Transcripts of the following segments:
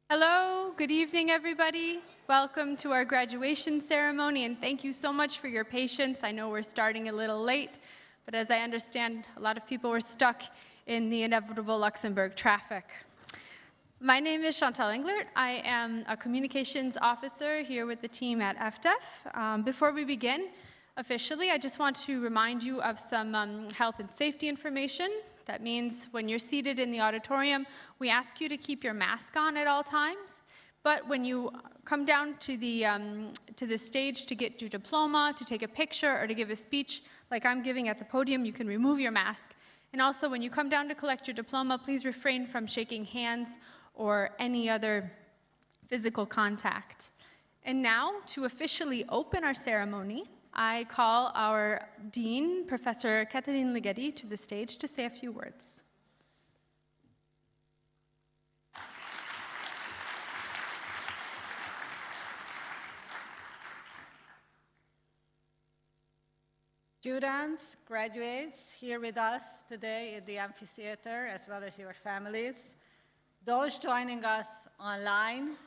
Hello, good evening, everybody. Welcome to our graduation ceremony, and thank you so much for your patience. I know we're starting a little late, but as I understand, a lot of people were stuck in the inevitable Luxembourg traffic. My name is Chantal Englert. I am a communications officer here with the team at FDEF. Before we begin, officially, I just want to remind you of some health and safety information. That means when you're seated in the auditorium, we ask you to keep your mask on at all times. But when you come down to the stage to get your diploma, to take a picture, or to give a speech like I'm giving at the podium, you can remove your mask. And also, when you come down to collect your diploma, please refrain from shaking hands or any other physical contact. And now, to officially open our ceremony, I call our Dean, Professor Catherine Legedi, to the stage to say a few words. Students, graduates, here with us today in the amphitheater, as well as your families, those joining us online,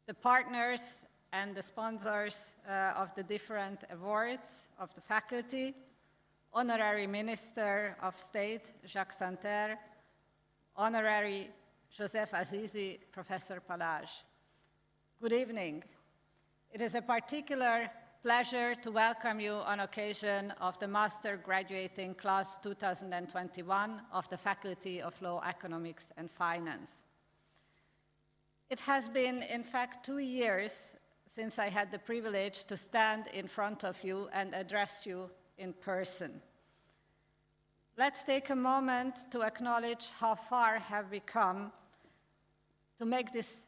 the partners and the sponsors of the different awards of the faculty, Honorary Minister of State, Jacques Santer, Honorary Joseph Azizi, Professor Palage. Good evening. It is a particular pleasure to welcome you on occasion of the Master Graduating Class 2021 of the Faculty of Law, Economics and Finance. It has been, in fact, 2 years since I had the privilege to stand in front of you and address you in person. Let's take a moment to acknowledge how far have we come to make this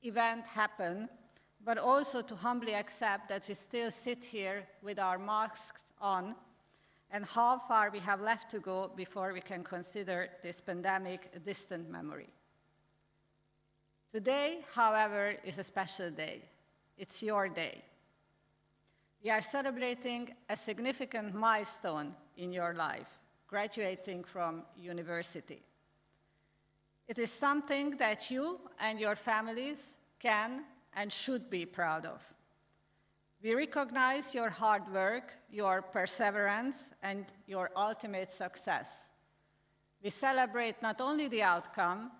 event happen, but also to humbly accept that we still sit here with our masks on, and how far we have left to go before we can consider this pandemic a distant memory. Today, however, is a special day. It's your day. We are celebrating a significant milestone in your life, graduating from university. It is something that you and your families can and should be proud of. We recognize your hard work, your perseverance, and your ultimate success. We celebrate not only the outcome,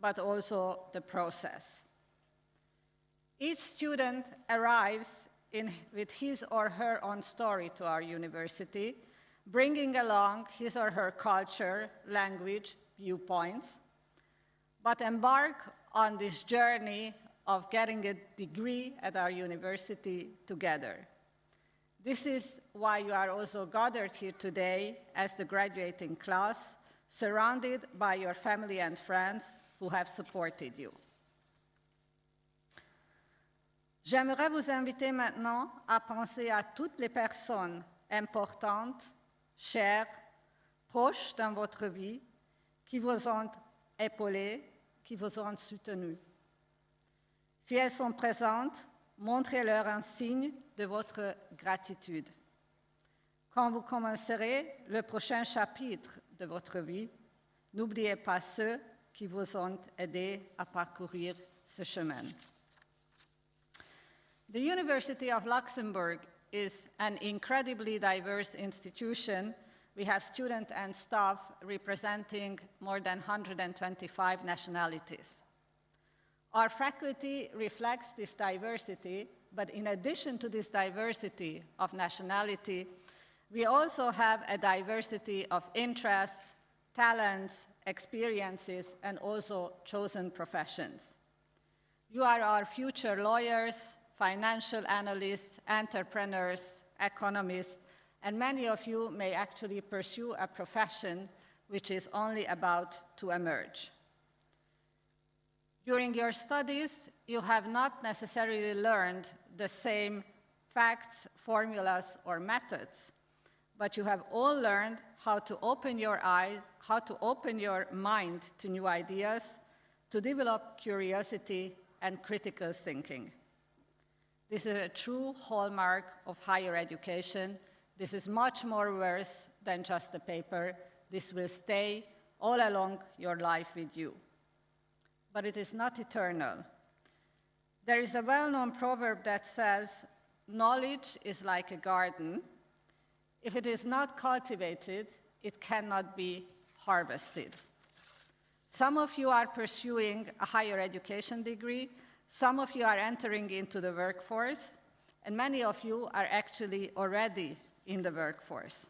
but also the process. Each student arrives with his or her own story to our university, bringing along his or her culture, language, viewpoints, but embark on this journey of getting a degree at our university together. This is why you are also gathered here today as the graduating class, surrounded by your family and friends who have supported you. J'aimerais vous inviter maintenant à penser à toutes les personnes importantes, chères, proches dans votre vie, qui vous ont épaulé, qui vous ont soutenu. Si elles sont présentes, montrez-leur un signe de votre gratitude. Quand vous commencerez le prochain chapitre de votre vie, n'oubliez pas ceux qui vous ont aidé à parcourir ce chemin. The University of Luxembourg is an incredibly diverse institution. We have students and staff representing more than 125 nationalities. Our faculty reflects this diversity, but in addition to this diversity of nationality, we also have a diversity of interests, talents, experiences, and also chosen professions. You are our future lawyers, financial analysts, entrepreneurs, economists, and many of you may actually pursue a profession which is only about to emerge. During your studies, you have not necessarily learned the same facts, formulas, or methods, but you have all learned how to open your eye, how to open your mind to new ideas, to develop curiosity and critical thinking. This is a true hallmark of higher education. This is much more worth than just a paper. This will stay all along your life with you. But it is not eternal. There is a well-known proverb that says, knowledge is like a garden. If it is not cultivated, it cannot be harvested. Some of you are pursuing a higher education degree, some of you are entering into the workforce, and many of you are actually already in the workforce.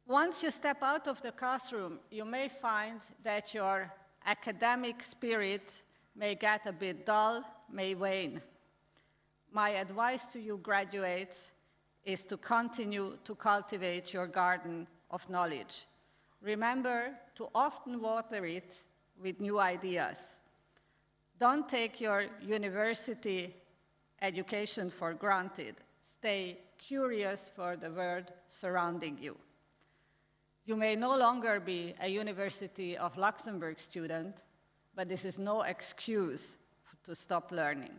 Once you step out of the classroom, you may find that your academic spirit may get a bit dull, may wane. My advice to you graduates is to continue to cultivate your garden of knowledge. Remember to often water it with new ideas. Don't take your university education for granted. Stay curious for the world surrounding you. You may no longer be a University of Luxembourg student, but this is no excuse to stop learning.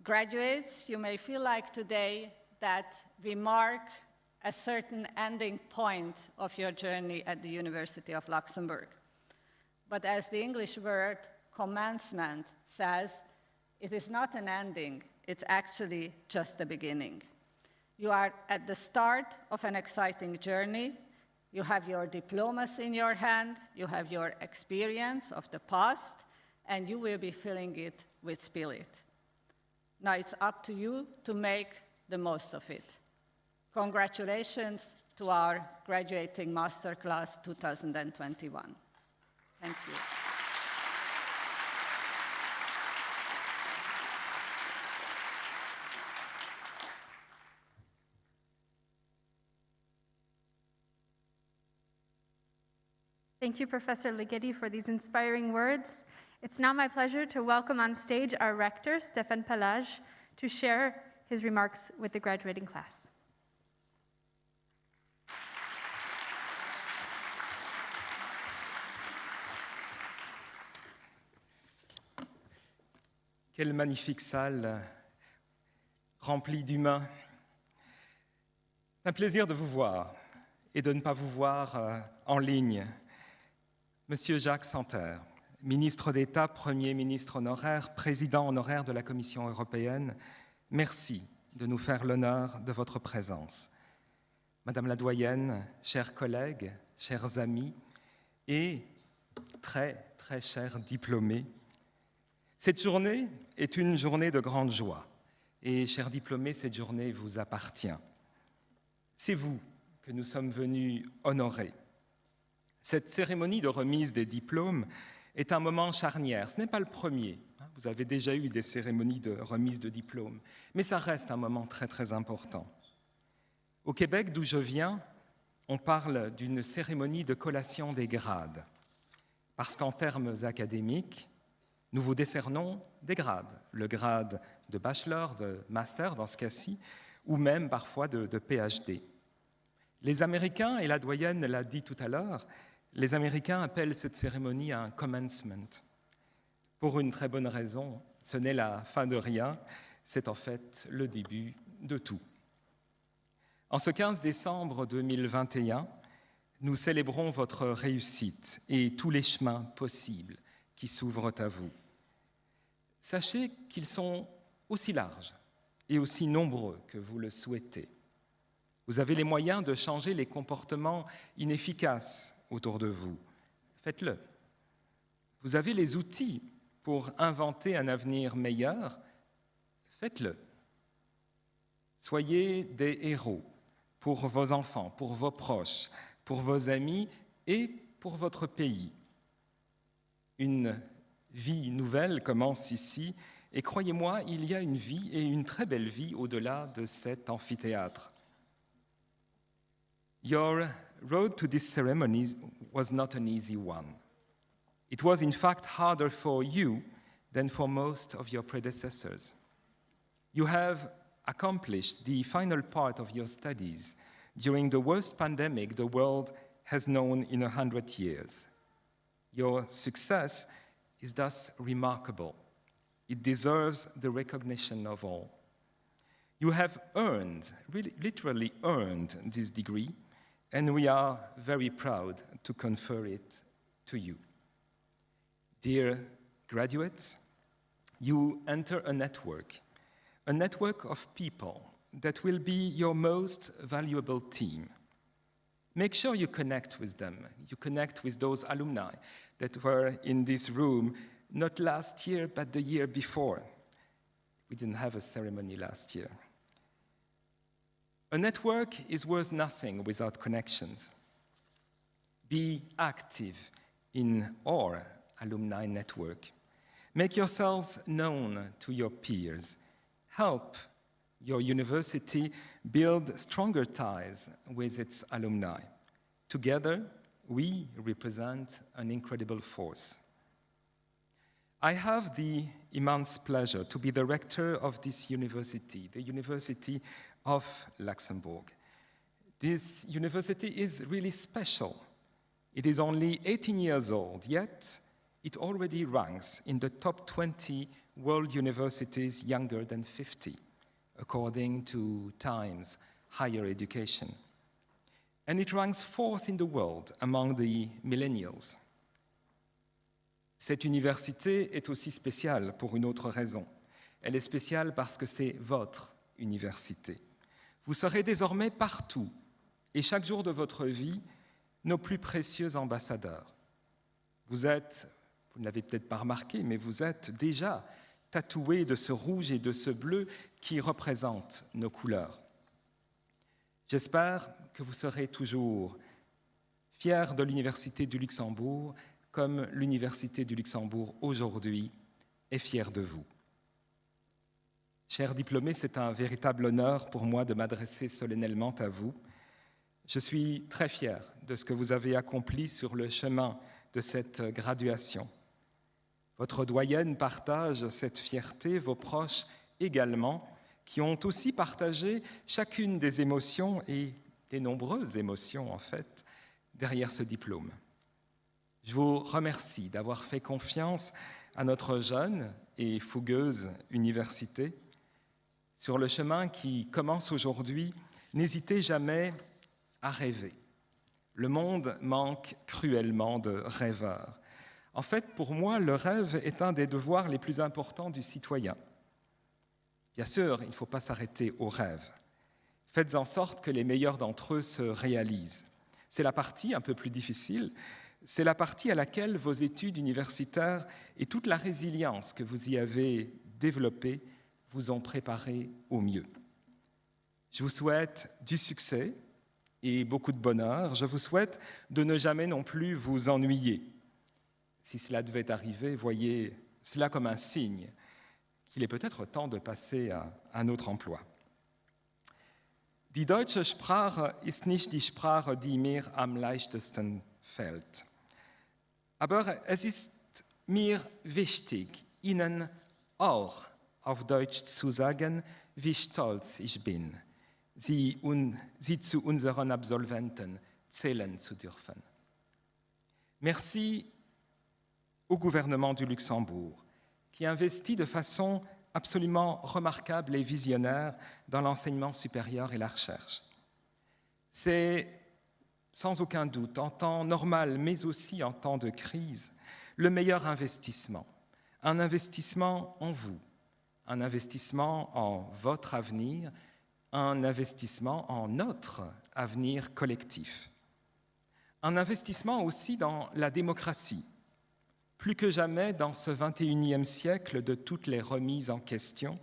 Graduates, you may feel like today that we mark a certain ending point of your journey at the University of Luxembourg. But as the English word commencement says, it is not an ending, it's actually just the beginning. You are at the start of an exciting journey. You have your diplomas in your hand, you have your experience of the past, and you will be filling it with spirit. Now it's up to you to make the most of it. Congratulations to our graduating master class 2021. Thank you. Thank you, Professor Ligeti, for these inspiring words. It's now my pleasure to welcome on stage our rector, Stéphane Pelage, to share his remarks with the graduating class. Quelle magnifique salle remplie d'humains. C'est un plaisir de vous voir et de ne pas vous voir en ligne. Monsieur Jacques Santer, ministre d'État, Premier ministre honoraire, président honoraire de la Commission européenne, merci de nous faire l'honneur de votre présence. Madame la doyenne, chers collègues, chers amis et très, très chers diplômés, cette journée est une journée de grande joie. Et, chers diplômés, cette journée vous appartient. C'est vous que nous sommes venus honorer. Cette cérémonie de remise des diplômes est un moment charnière. Ce n'est pas le premier. Vous avez déjà eu des cérémonies de remise de diplômes. Mais ça reste un moment très, très important. Au Québec, d'où je viens, on parle d'une cérémonie de collation des grades. Parce qu'en termes académiques, nous vous décernons des grades. Le grade de bachelor, de master dans ce cas-ci, ou même parfois de PhD. Les Américains, et la doyenne l'a dit tout à l'heure, les Américains appellent cette cérémonie un commencement. Pour une très bonne raison, ce n'est la fin de rien, c'est en fait le début de tout. En ce 15 décembre 2021, nous célébrons votre réussite et tous les chemins possibles qui s'ouvrent à vous. Sachez qu'ils sont aussi larges et aussi nombreux que vous le souhaitez. Vous avez les moyens de changer les comportements inefficaces autour de vous. Faites-le. Vous avez les outils pour inventer un avenir meilleur. Faites-le. Soyez des héros pour vos enfants, pour vos proches, pour vos amis et pour votre pays. Une vie nouvelle commence ici et croyez-moi, il y a une vie et une très belle vie au-delà de cet amphithéâtre. Your road to this ceremony was not an easy one. It was in fact harder for you than for most of your predecessors. You have accomplished the final part of your studies during the worst pandemic the world has known in 100 years. Your success is thus remarkable. It deserves the recognition of all. You have earned, really, literally earned this degree, and we are very proud to confer it to you. Dear graduates, you enter a network of people that will be your most valuable team. Make sure you connect with them. You connect with those alumni that were in this room, not last year, but the year before. We didn't have a ceremony last year. A network is worth nothing without connections. Be active in our alumni network. Make yourselves known to your peers. Help your university build stronger ties with its alumni. Together, we represent an incredible force. I have the immense pleasure to be the rector of this university, the University of Luxembourg. This university is really special. It is only 18 years old, yet it already ranks in the top 20 world universities younger than 50, according to Times Higher Education. And it ranks fourth in the world among the millennials. Cette université est aussi spéciale pour une autre raison. Elle est spéciale parce que c'est votre université. Vous serez désormais partout, et chaque jour de votre vie, nos plus précieux ambassadeurs. Vous ne l'avez peut-être pas remarqué, mais vous êtes déjà tatoués de ce rouge et de ce bleu qui représentent nos couleurs. J'espère que vous serez toujours fiers de l'Université du Luxembourg, comme l'Université du Luxembourg aujourd'hui est fière de vous. Chers diplômés, c'est un véritable honneur pour moi de m'adresser solennellement à vous. Je suis très fier de ce que vous avez accompli sur le chemin de cette graduation. Votre doyenne partage cette fierté, vos proches également, qui ont aussi partagé chacune des émotions et des nombreuses émotions, en fait, derrière ce diplôme. Je vous remercie d'avoir fait confiance à notre jeune et fougueuse université. Sur le chemin qui commence aujourd'hui, n'hésitez jamais à rêver. Le monde manque cruellement de rêveurs. En fait, pour moi, le rêve est un des devoirs les plus importants du citoyen. Bien sûr, il ne faut pas s'arrêter aux rêves. Faites en sorte que les meilleurs d'entre eux se réalisent. C'est la partie un peu plus difficile, c'est la partie à laquelle vos études universitaires et toute la résilience que vous y avez développée vous ont préparé au mieux. Je vous souhaite du succès et beaucoup de bonheur. Je vous souhaite de ne jamais non plus vous ennuyer. Si cela devait arriver, voyez cela comme un signe qu'il est peut-être temps de passer à un autre emploi. Die deutsche Sprache ist nicht die Sprache, die mir am leichtesten fällt. Aber es ist mir wichtig, Ihnen auch auf Deutsch zu sagen, wie stolz ich bin, Sie zu unseren Absolventen zählen zu dürfen. Merci au gouvernement du Luxembourg, qui investit de façon absolument remarquable et visionnaire dans l'enseignement supérieur et la recherche. C'est sans aucun doute, en temps normal, mais aussi en temps de crise, le meilleur investissement. Un investissement en vous, un investissement en votre avenir, un investissement en notre avenir collectif. Un investissement aussi dans la démocratie. Plus que jamais dans ce 21e siècle de toutes les remises en question,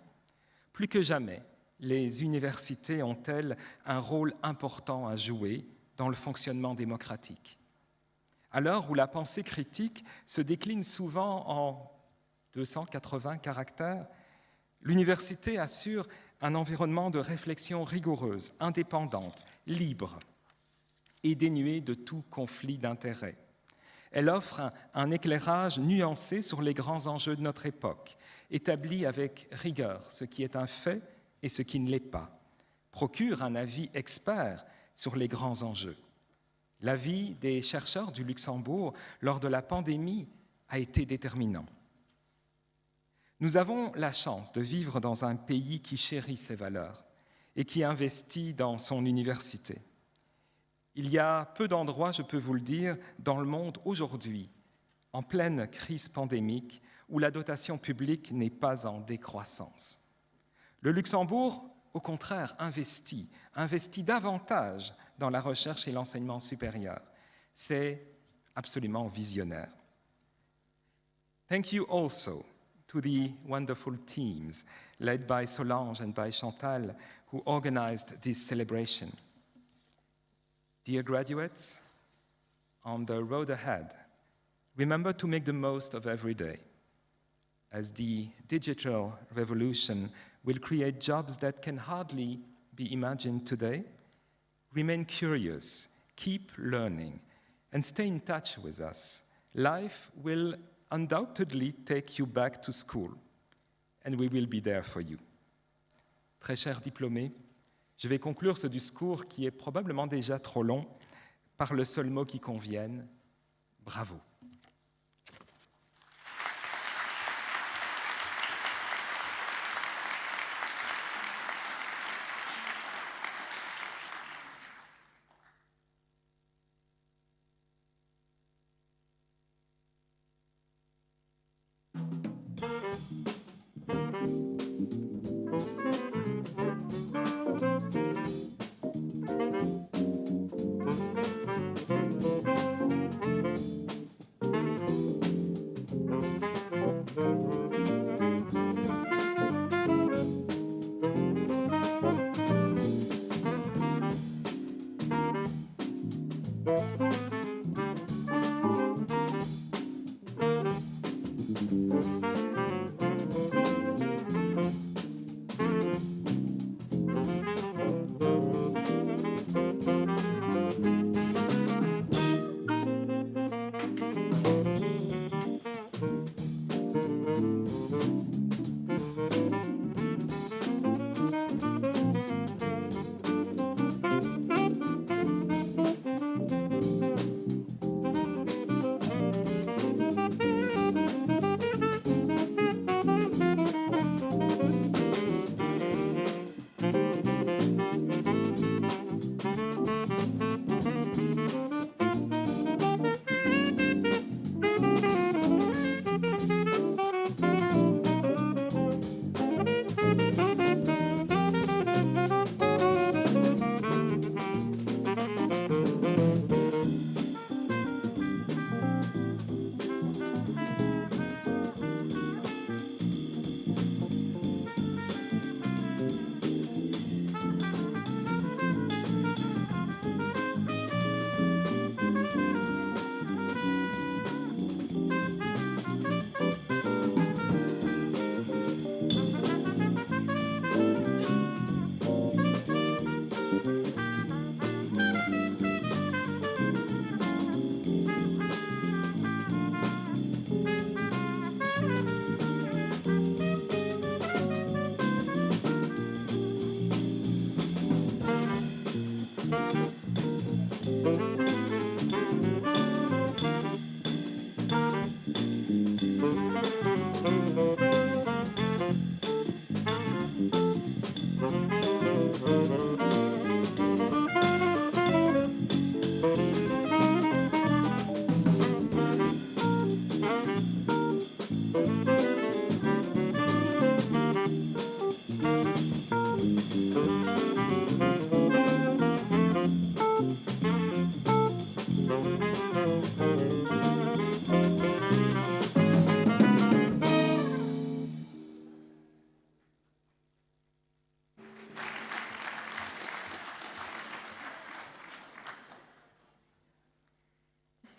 plus que jamais, les universités ont-elles un rôle important à jouer dans le fonctionnement démocratique. À l'heure où la pensée critique se décline souvent en 280 caractères, l'université assure un environnement de réflexion rigoureuse, indépendante, libre et dénuée de tout conflit d'intérêts. Elle offre un éclairage nuancé sur les grands enjeux de notre époque, établi avec rigueur, ce qui est un fait, et ce qui ne l'est pas, procure un avis expert sur les grands enjeux. L'avis des chercheurs du Luxembourg lors de la pandémie a été déterminant. Nous avons la chance de vivre dans un pays qui chérit ses valeurs et qui investit dans son université. Il y a peu d'endroits, je peux vous le dire, dans le monde aujourd'hui, en pleine crise pandémique, où la dotation publique n'est pas en décroissance. Le Luxembourg, au contraire, investit davantage dans la recherche et l'enseignement supérieur. C'est absolument visionnaire. Thank you also to the wonderful teams led by Solange and by Chantal who organized this celebration. Dear graduates, on the road ahead, remember to make the most of every day, as the digital revolution will create jobs that can hardly be imagined today. Remain curious, keep learning, and stay in touch with us. Life will undoubtedly take you back to school, and we will be there for you. Très chers diplômés, je vais conclure ce discours qui est probablement déjà trop long par le seul mot qui convienne, bravo.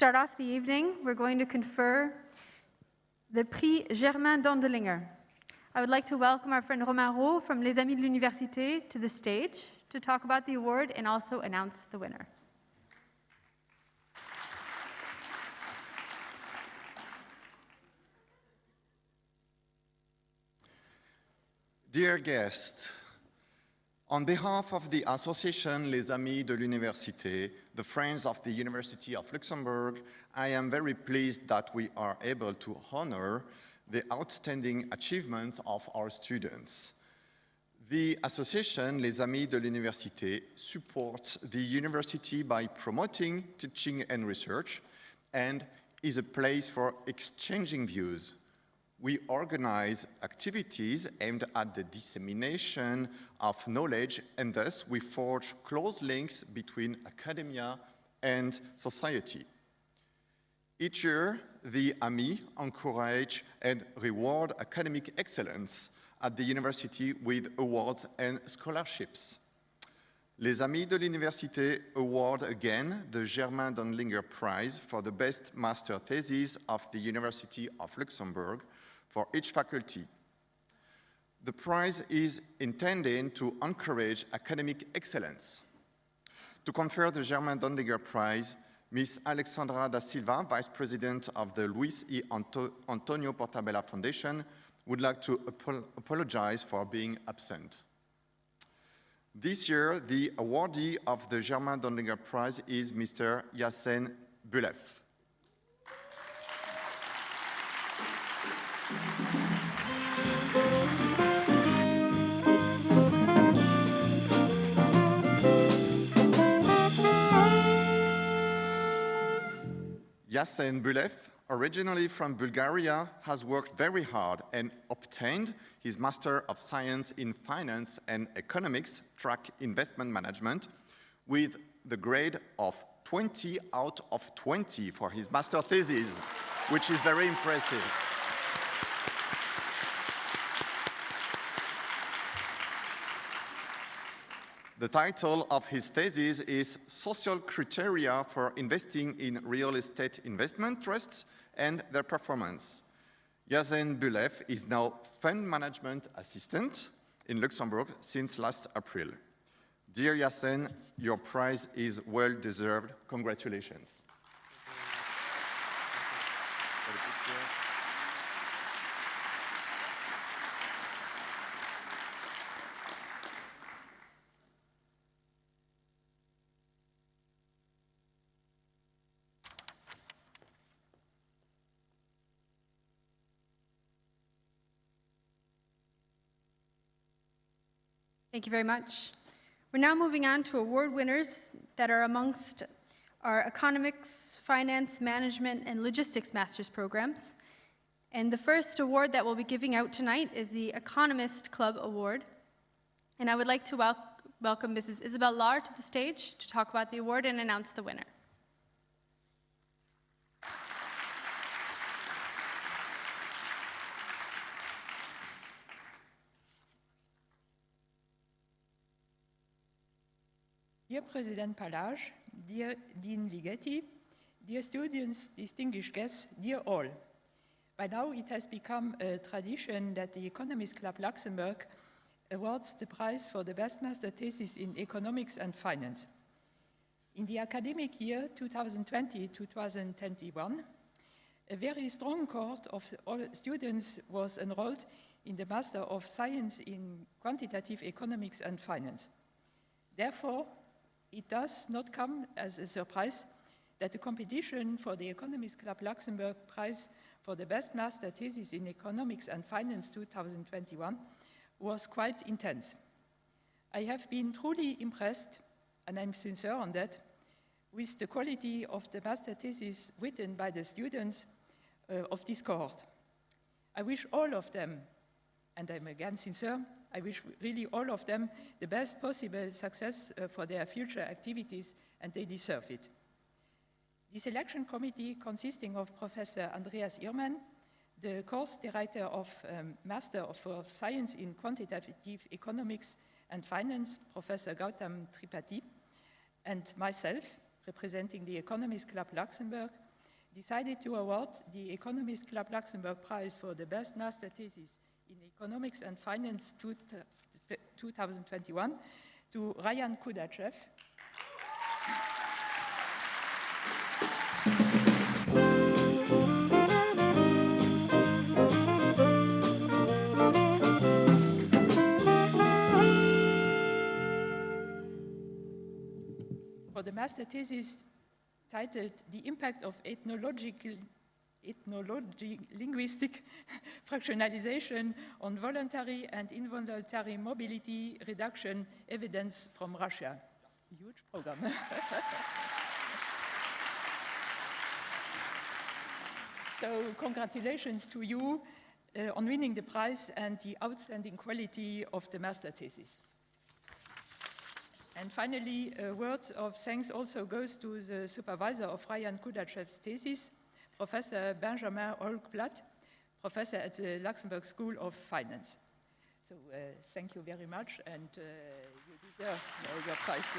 Start off the evening, we're going to confer the Prix Germain Dondelinger. I would like to welcome our friend Romain Roux from Les Amis de l'Université to the stage to talk about the award and also announce the winner. Dear guests, On behalf of the association Les Amis de l'Université, the Friends of the University of Luxembourg, I am very pleased that we are able to honor the outstanding achievements of our students. The association Les Amis de l'Université supports the university by promoting teaching and research and is a place for exchanging views. We organize activities aimed at the dissemination of knowledge, and thus we forge close links between academia and society. Each year, the AMI encourage and reward academic excellence at the university with awards and scholarships. Les Amis de l'Université award again the Germain Dondlinger Prize for the best master thesis of the University of Luxembourg for each faculty. The prize is intended to encourage academic excellence. To confer the Germain Dondlinger Prize, Ms. Alexandra da Silva, Vice President of the Luis y Antonio Portabella Foundation, would like to apologize for being absent. This year, the awardee of the Germain Dondlinger Prize is Mr. Yassen Bulef. Yassen Bulef, originally from Bulgaria, has worked very hard and obtained his Master of Science in Finance and Economics, track Investment Management, with the grade of 20 out of 20 for his master thesis, which is very impressive. The title of his thesis is Social Criteria for Investing in Real Estate Investment Trusts and Their Performance. Yassen Bulef is now Fund Management Assistant in Luxembourg since last April. Dear Yassen, your prize is well deserved. Congratulations. Thank you very much. We're now moving on to award winners that are amongst our economics, finance, management, and logistics master's programs. And the first award that we'll be giving out tonight is the Economist Club Award. And I would like to welcome Mrs. Isabel Lahr to the stage to talk about the award and announce the winner. Dear President Palage, dear Dean Ligeti, dear students, distinguished guests, dear all. By now it has become a tradition that the Economist Club Luxembourg awards the prize for the best master thesis in economics and finance. In the academic year 2020-2021, a very strong cohort of all students was enrolled in the Master of Science in Quantitative Economics and Finance. Therefore, it does not come as a surprise that the competition for the Economist Club Luxembourg Prize for the Best Master Thesis in Economics and Finance 2021 was quite intense. I have been truly impressed, and I'm sincere on that, with the quality of the master thesis written by the students of this cohort. I wish all of them, and I'm again sincere, I wish really all of them the best possible success for their future activities, and they deserve it. The selection committee, consisting of Professor Andreas Irman, the course director of Master of Science in Quantitative Economics and Finance, Professor Gautam Tripathi, and myself, representing the Economist Club Luxembourg, decided to award the Economist Club Luxembourg Prize for the Best Master Thesis in Economics and Finance 2021 to Ryan Kudachev. master thesis titled The Impact of Ethnology-Linguistic Fractionalization on Voluntary and Involuntary Mobility Reduction Evidence from Russia. Huge program. So congratulations to you on winning the prize and the outstanding quality of the master thesis. And finally, a word of thanks also goes to the supervisor of Ryan Kudachev's thesis, Professor Benjamin Olkblatt, professor at the Luxembourg School of Finance. So thank you very much, and you deserve your prize.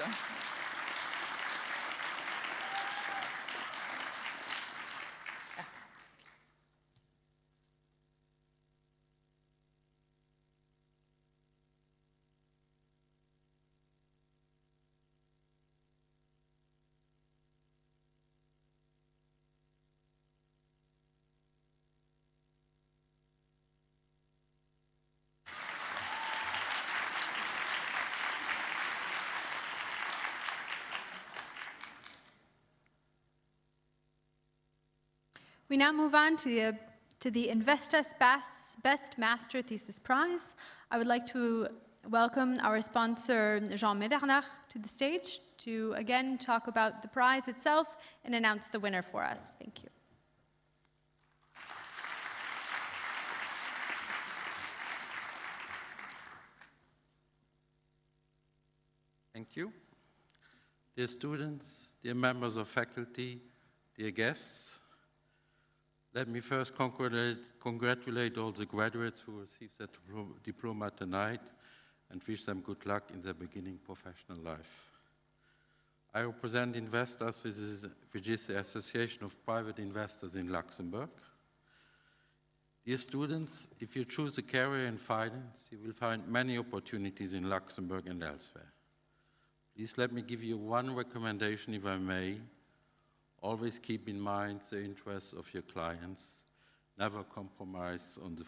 We now move on to the Investus Best Master Thesis Prize. I would like to welcome our sponsor, Jean Medernach, to the stage to again talk about the prize itself and announce the winner for us. Thank you. Thank you. Dear students, dear members of faculty, dear guests, let me first congratulate all the graduates who received their diploma tonight and wish them good luck in their beginning professional life. I represent Investors, which is the Association of Private Investors in Luxembourg. Dear students, if you choose a career in finance, you will find many opportunities in Luxembourg and elsewhere. Please let me give you one recommendation, if I may. Always keep in mind the interests of your clients. Never compromise on the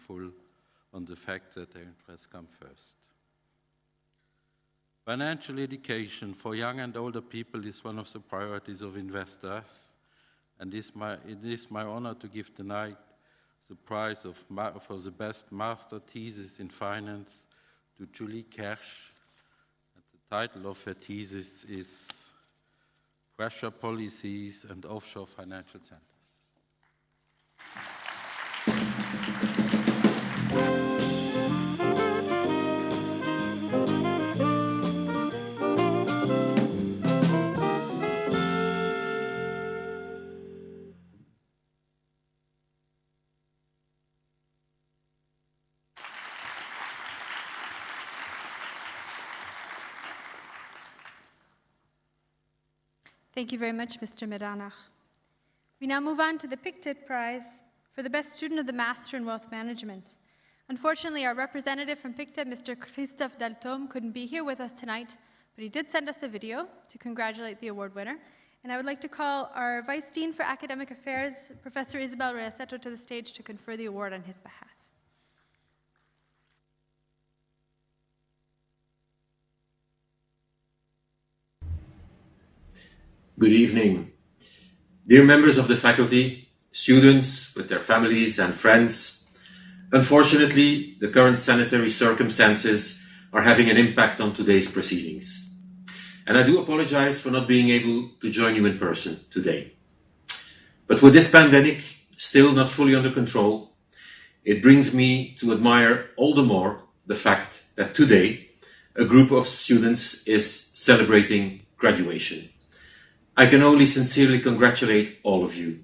fact that their interests come first. Financial education for young and older people is one of the priorities of Investors, and it is my honor to give tonight the prize for the best master thesis in finance to Julie Kersch. And the title of her thesis is Pressure Policies and Offshore Financial Centers. Thank you very much, Mr. Medernach. We now move on to the PICTIP Prize for the best student of the Master in Wealth Management. Unfortunately, our representative from PICTIP, Mr. Christophe Daltome, couldn't be here with us tonight, but he did send us a video to congratulate the award winner. And I would like to call our Vice Dean for Academic Affairs, Professor Isabel Reaceto, to the stage to confer the award on his behalf. Good evening. Dear members of the faculty, students with their families and friends, unfortunately, the current sanitary circumstances are having an impact on today's proceedings. And I do apologize for not being able to join you in person today. But with this pandemic still not fully under control, it brings me to admire all the more the fact that today a group of students is celebrating graduation. I can only sincerely congratulate all of you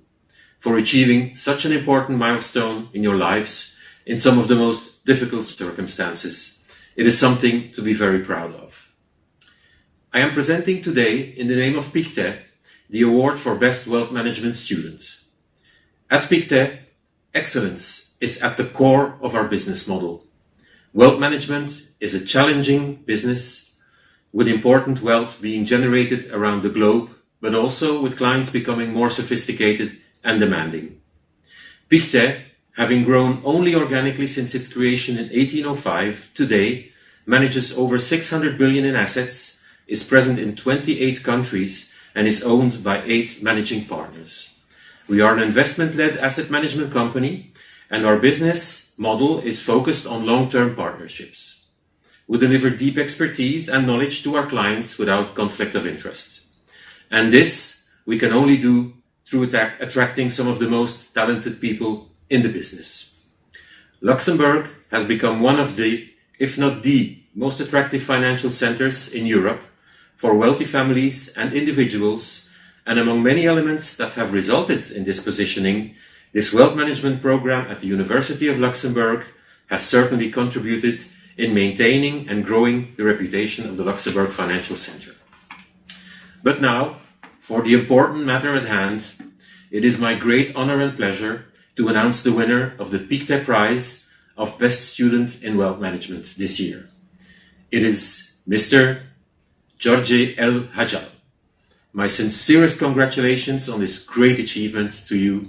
for achieving such an important milestone in your lives in some of the most difficult circumstances. It is something to be very proud of. I am presenting today, in the name of PICTE, the award for Best Wealth Management Student. At PICTE, excellence is at the core of our business model. Wealth management is a challenging business with important wealth being generated around the globe, but also with clients becoming more sophisticated and demanding. PICTE, having grown only organically since its creation in 1805, today manages over 600 billion in assets, is present in 28 countries, and is owned by 8 managing partners. We are an investment-led asset management company, and our business model is focused on long-term partnerships. We deliver deep expertise and knowledge to our clients without conflict of interest. And this we can only do through attracting some of the most talented people in the business. Luxembourg has become one of the, if not the, most attractive financial centers in Europe for wealthy families and individuals, and among many elements that have resulted in this positioning, this wealth management program at the University of Luxembourg has certainly contributed in maintaining and growing the reputation of the Luxembourg Financial Center. But now, for the important matter at hand, it is my great honor and pleasure to announce the winner of the Pictet Prize of Best Student in Wealth Management this year. It is Mr. Jorge El Hajjal. My sincerest congratulations on this great achievement to you.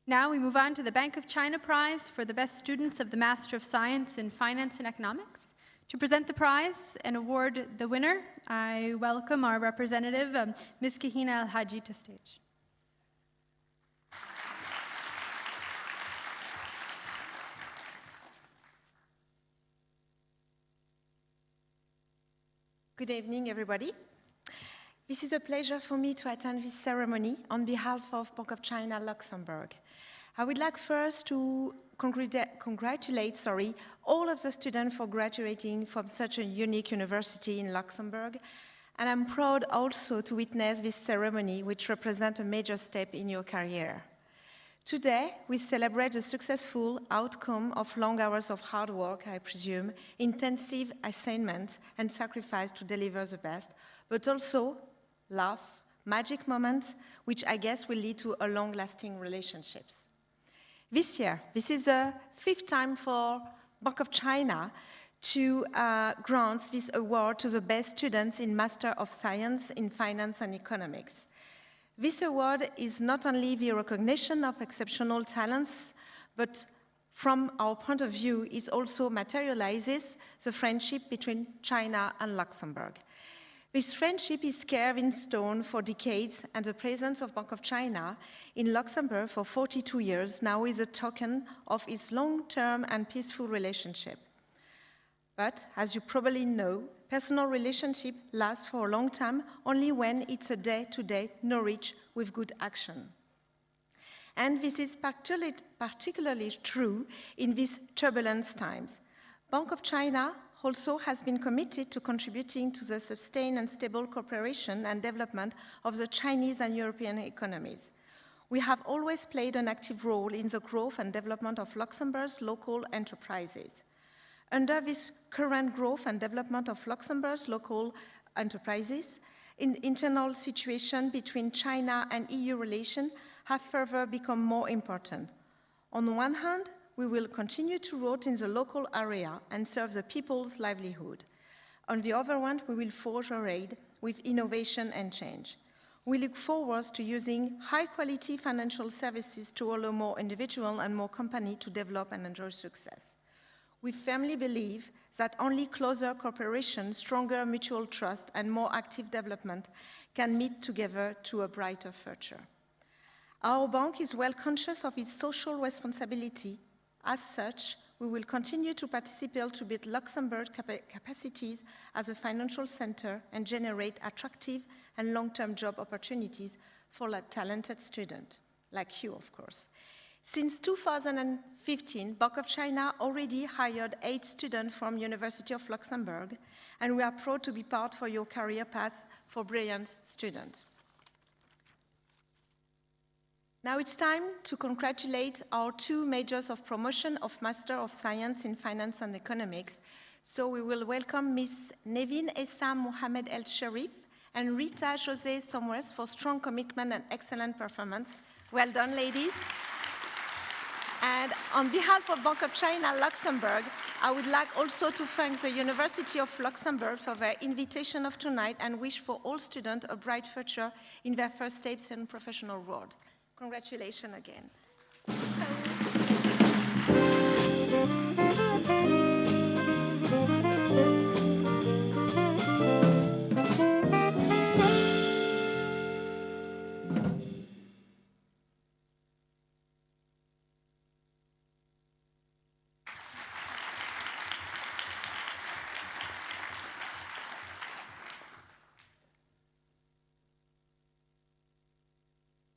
Now we move on to the Bank of China Prize for the best students of the Master of Science in Finance and Economics. To present the prize and award the winner, I welcome our representative, Ms. Kahina El-Haji, to stage. Good evening, everybody. This is a pleasure for me to attend this ceremony on behalf of Bank of China Luxembourg. I would like first to congratulate all of the students for graduating from such a unique university in Luxembourg, and I'm proud also to witness this ceremony, which represents a major step in your career. Today, we celebrate the successful outcome of long hours of hard work, I presume, intensive assignment and sacrifice to deliver the best, but also love, magic moments, which I guess will lead to a long-lasting relationships. This year, this is the 5th time for Bank of China to grant this award to the best students in Master of Science in Finance and Economics. This award is not only the recognition of exceptional talents, but from our point of view, it also materializes the friendship between China and Luxembourg. This friendship is carved in stone for decades, and the presence of Bank of China in Luxembourg for 42 years now is a token of its long-term and peaceful relationship. But, as you probably know, personal relationship lasts for a long time only when it's a day-to-day nourished with good action. And this is particularly true in these turbulent times. Bank of China also has been committed to contributing to the sustained and stable cooperation and development of the Chinese and European economies. We have always played an active role in the growth and development of Luxembourg's local enterprises. Under this current growth and development of Luxembourg's local enterprises, internal situation between China and EU relations have further become more important. On the one hand, we will continue to root in the local area and serve the people's livelihood. On the other hand, we will forge our aid with innovation and change. We look forward to using high-quality financial services to allow more individuals and more companies to develop and enjoy success. We firmly believe that only closer cooperation, stronger mutual trust, and more active development can meet together to a brighter future. Our bank is well conscious of its social responsibility. As such, we will continue to participate to build Luxembourg capacities as a financial center and generate attractive and long-term job opportunities for talented students, like you, of course. Since 2015, Bank of China already hired 8 students from University of Luxembourg, and we are proud to be part for your career path for brilliant students. Now it's time to congratulate our 2 majors of promotion of Master of Science in Finance and Economics. So we will welcome Ms. Nevin Essam Mohamed El Sharif and Rita Jose Somers for strong commitment and excellent performance. Well done, ladies. And on behalf of Bank of China Luxembourg, I would like also to thank the University of Luxembourg for their invitation of tonight and wish for all students a bright future in their first steps in professional world. Congratulations again.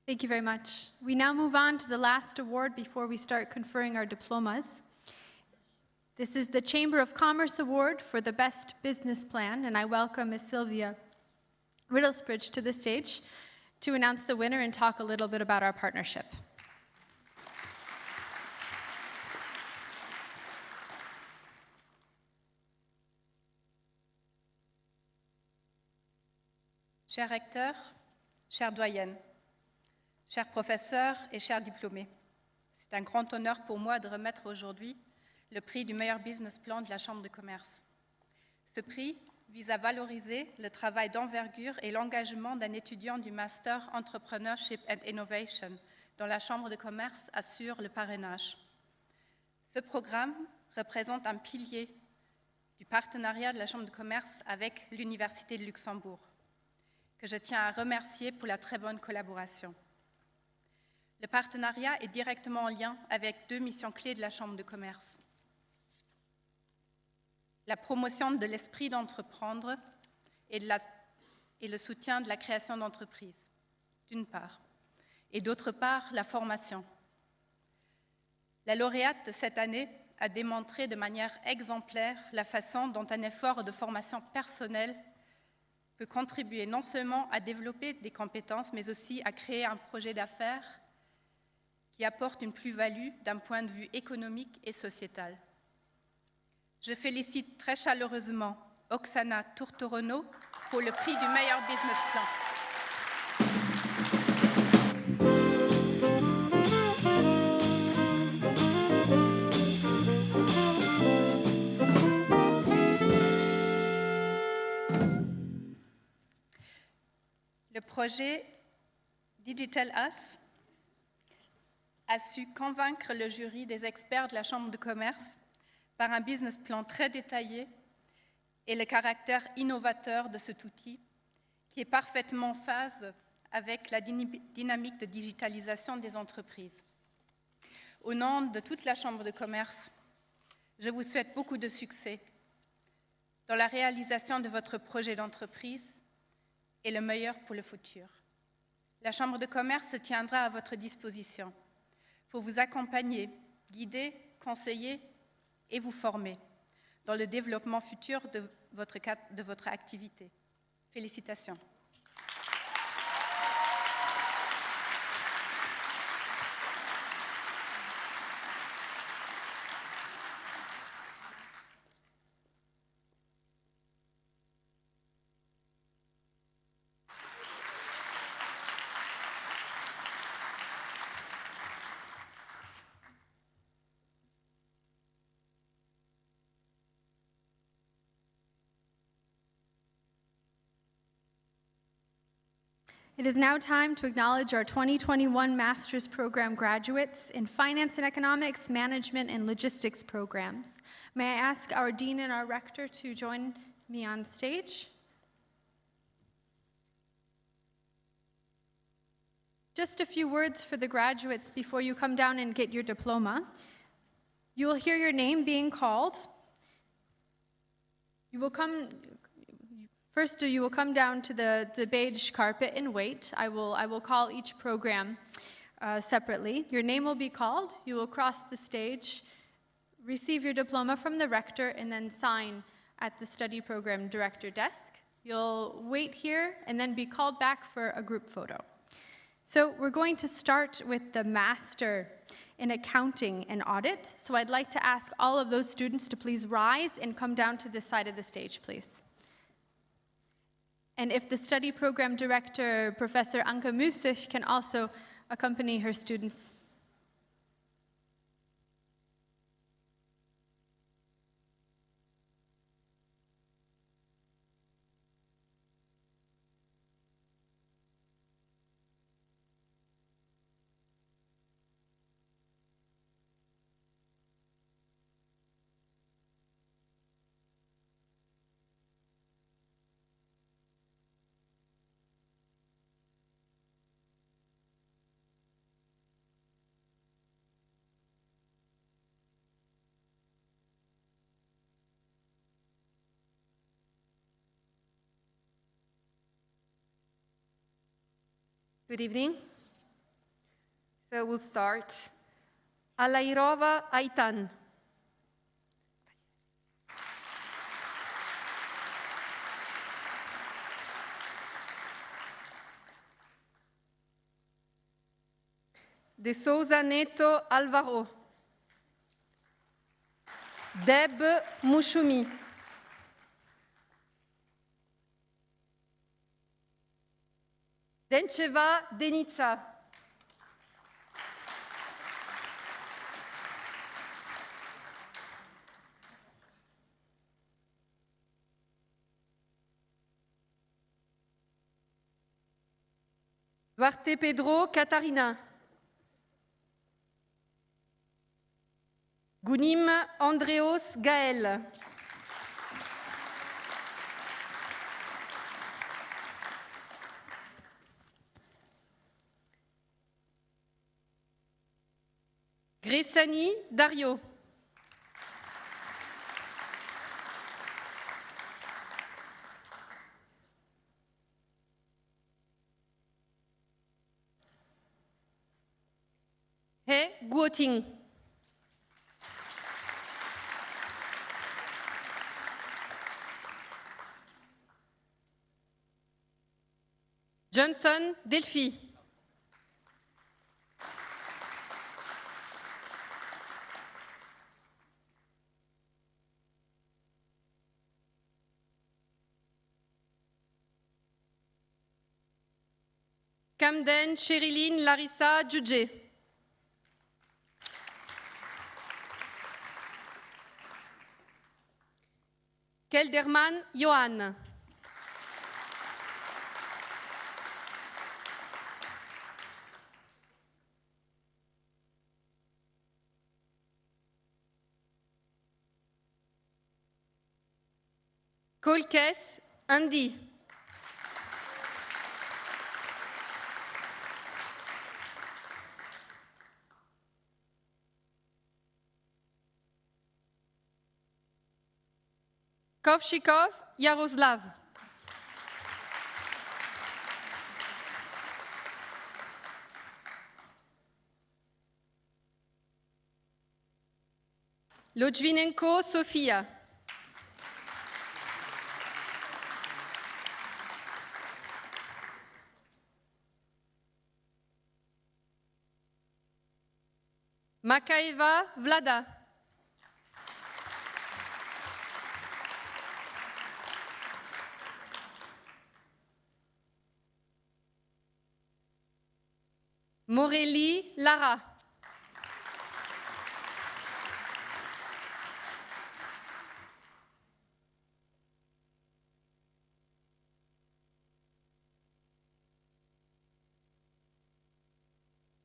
Thank you very much. We now move on to the last award before we start conferring our diplomas. This is the Chamber of Commerce Award for the Best Business Plan, and I welcome Ms. Sylvia Riddlesbridge to the stage to announce the winner and talk a little bit about our partnership. Cher Recteur, chère doyenne, chers professeurs et chers diplômés, c'est un grand honneur pour moi de remettre aujourd'hui le prix du meilleur business plan de la Chambre de commerce. Ce prix vise à valoriser le travail d'envergure et l'engagement d'un étudiant du Master Entrepreneurship and Innovation dont la Chambre de commerce assure le parrainage. Ce programme représente un pilier du partenariat de la Chambre de commerce avec l'Université de Luxembourg, que je tiens à remercier pour la très bonne collaboration. Le partenariat est directement en lien avec deux missions clés de la Chambre de commerce. La promotion de l'esprit d'entreprendre et le soutien de la création d'entreprises, d'une part, et d'autre part, la formation. La lauréate de cette année a démontré de manière exemplaire la façon dont un effort de formation personnelle peut contribuer non seulement à développer des compétences, mais aussi à créer un projet d'affaires qui apporte une plus-value d'un point de vue économique et sociétal. Je félicite très chaleureusement Oksana Tourtorono pour le prix du meilleur business plan. Le projet Digital Us a su convaincre le jury des experts de la Chambre de commerce par un business plan très détaillé et le caractère innovateur de cet outil qui est parfaitement en phase avec la dynamique de digitalisation des entreprises. Au nom de toute la Chambre de commerce, je vous souhaite beaucoup de succès dans la réalisation de votre projet d'entreprise et le meilleur pour le futur. La Chambre de commerce se tiendra à votre disposition pour vous accompagner, guider, conseiller et vous former dans le développement futur de votre activité. Félicitations. It is now time to acknowledge our 2021 Master's Program graduates in Finance and Economics, Management, and Logistics programs. May I ask our Dean and our Rector to join me on stage? Just a few words for the graduates before you come down and get your diploma. You will hear your name being called. First, you will come down to the beige carpet and wait. I will call each program separately. Your name will be called. You will cross the stage, receive your diploma from the rector, and then sign at the study program director desk. You'll wait here and then be called back for a group photo. So we're going to start with the Master in Accounting and Audit. So I'd like to ask all of those students to please rise and come down to this side of the stage, please. And if the study program director, Professor Anke Müssig, can also accompany her students. Good evening. So we'll start. Alairova Aitan. De Souza Neto Alvaro. Deb Mouchoumi. Dencheva Denica. Duarte Pedro Catarina. Gounim Andreos Gaël. Gressani Dario. He Guoting. Johnson Delphi. Camden Sherilyn Larissa Djudje. Kelderman Johan. Kolkes Andy. Kovshikov Yaroslav. Lojvinenko Sofia. Makaeva Vlada. Morelli Lara.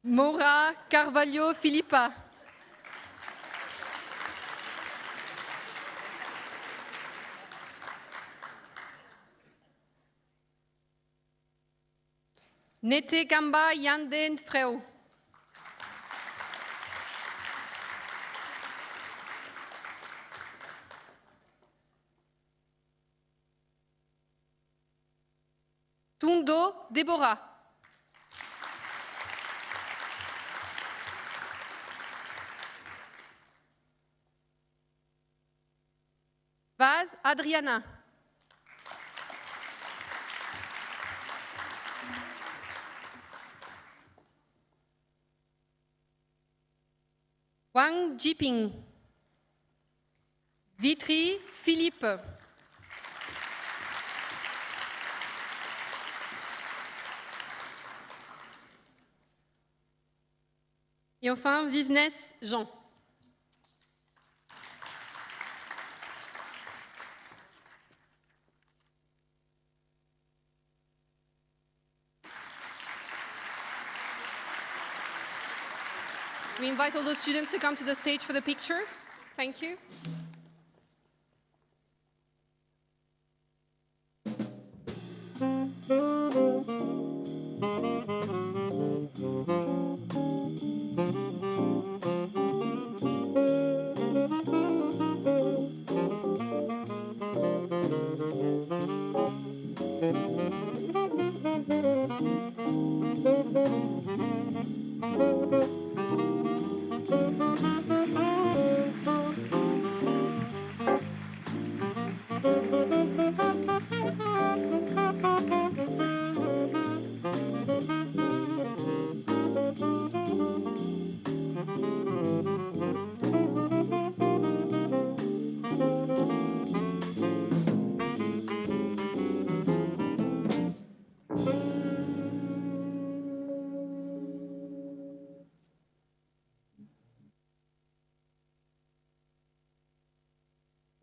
Mora Carvalho Filippa. Nete Gamba Yanden Freo. Tundo Deborah. Vaz Adriana. Wang Jiping. Vitry Philippe. Et enfin, Vivenès Jean. We invite all the students to come to the stage for the picture. Thank you.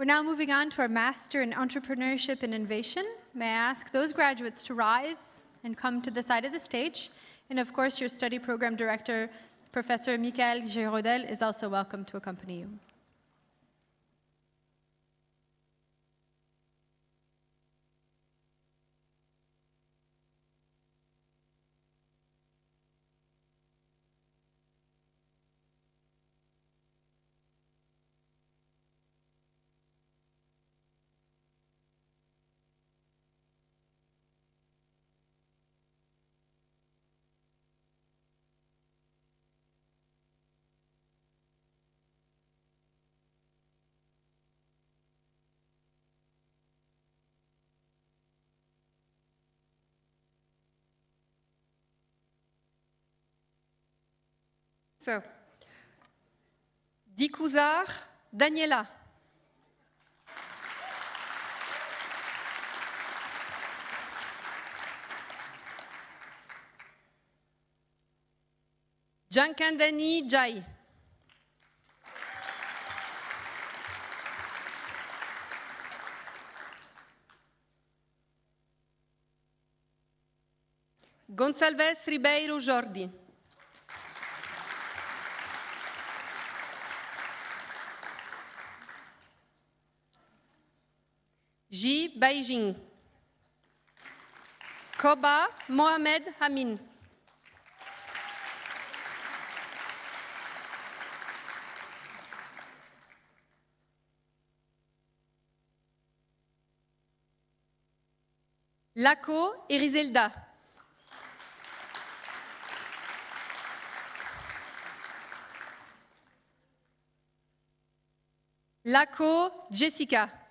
We're now moving on to our Master in Entrepreneurship and Innovation. May I ask those graduates to rise and come to the side of the stage? And of course, your study program director, Professor Michael Girodel, is also welcome to accompany you. So, Dikouzar Daniela. Jankandani Jai. Gonçalves Ribeiro Jordi. Ji Beijing. Koba Mohamed Amin. Lako Erizelda. Lako Jessica.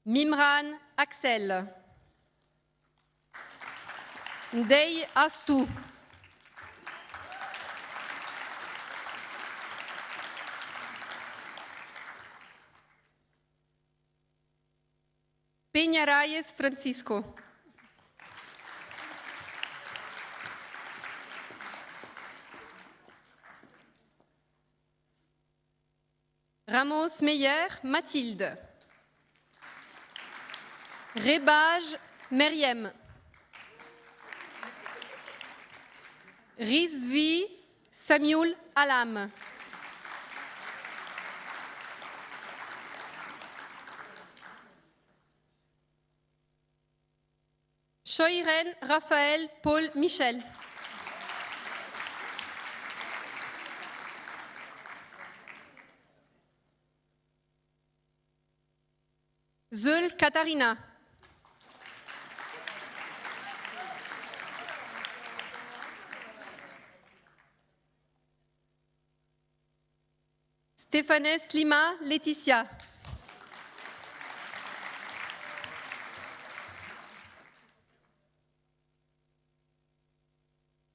Mimran Axel. Ndei Astou. Peñarayes Francisco. Ramos Meyer Mathilde. Rebage Meriem. Rizvi Samuel Alam. Choiren Raphaël Paul Michel. Zeul Katharina. Stéphanès Lima Laetitia.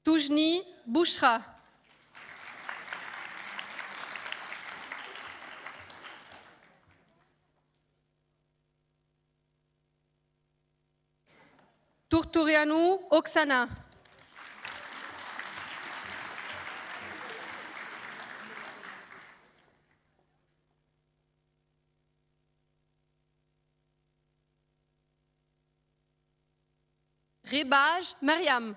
Toujni Bouchra. Tutorianu Oksana. Ribaj Mariam.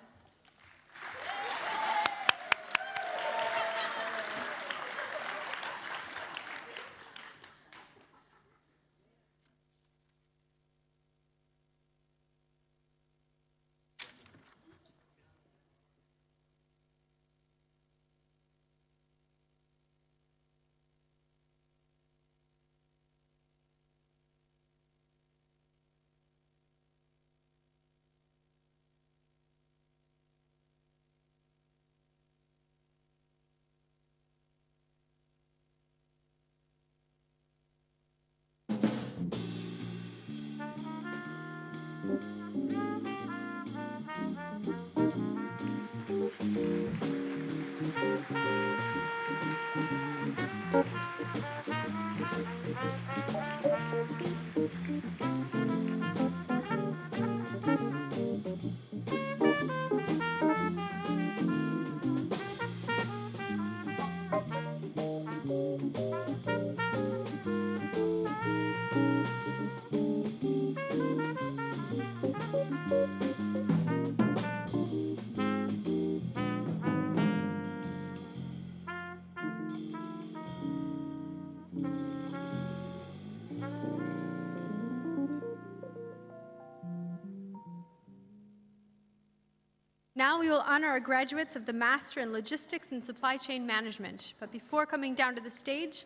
Now we will honor our graduates of the Master in Logistics and Supply Chain Management. But before coming down to the stage,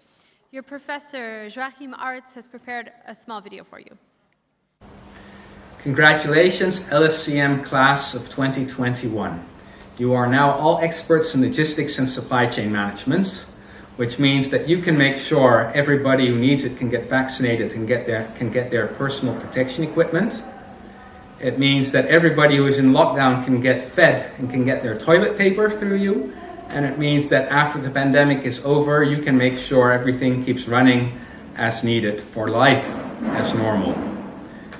your professor, Joachim Arts, has prepared a small video for you. Congratulations, LSCM class of 2021. You are now all experts in logistics and supply chain management, which means that you can make sure everybody who needs it can get vaccinated and can get their personal protection equipment. It means that everybody who is in lockdown can get fed and can get their toilet paper through you. And it means that after the pandemic is over, you can make sure everything keeps running as needed for life as normal.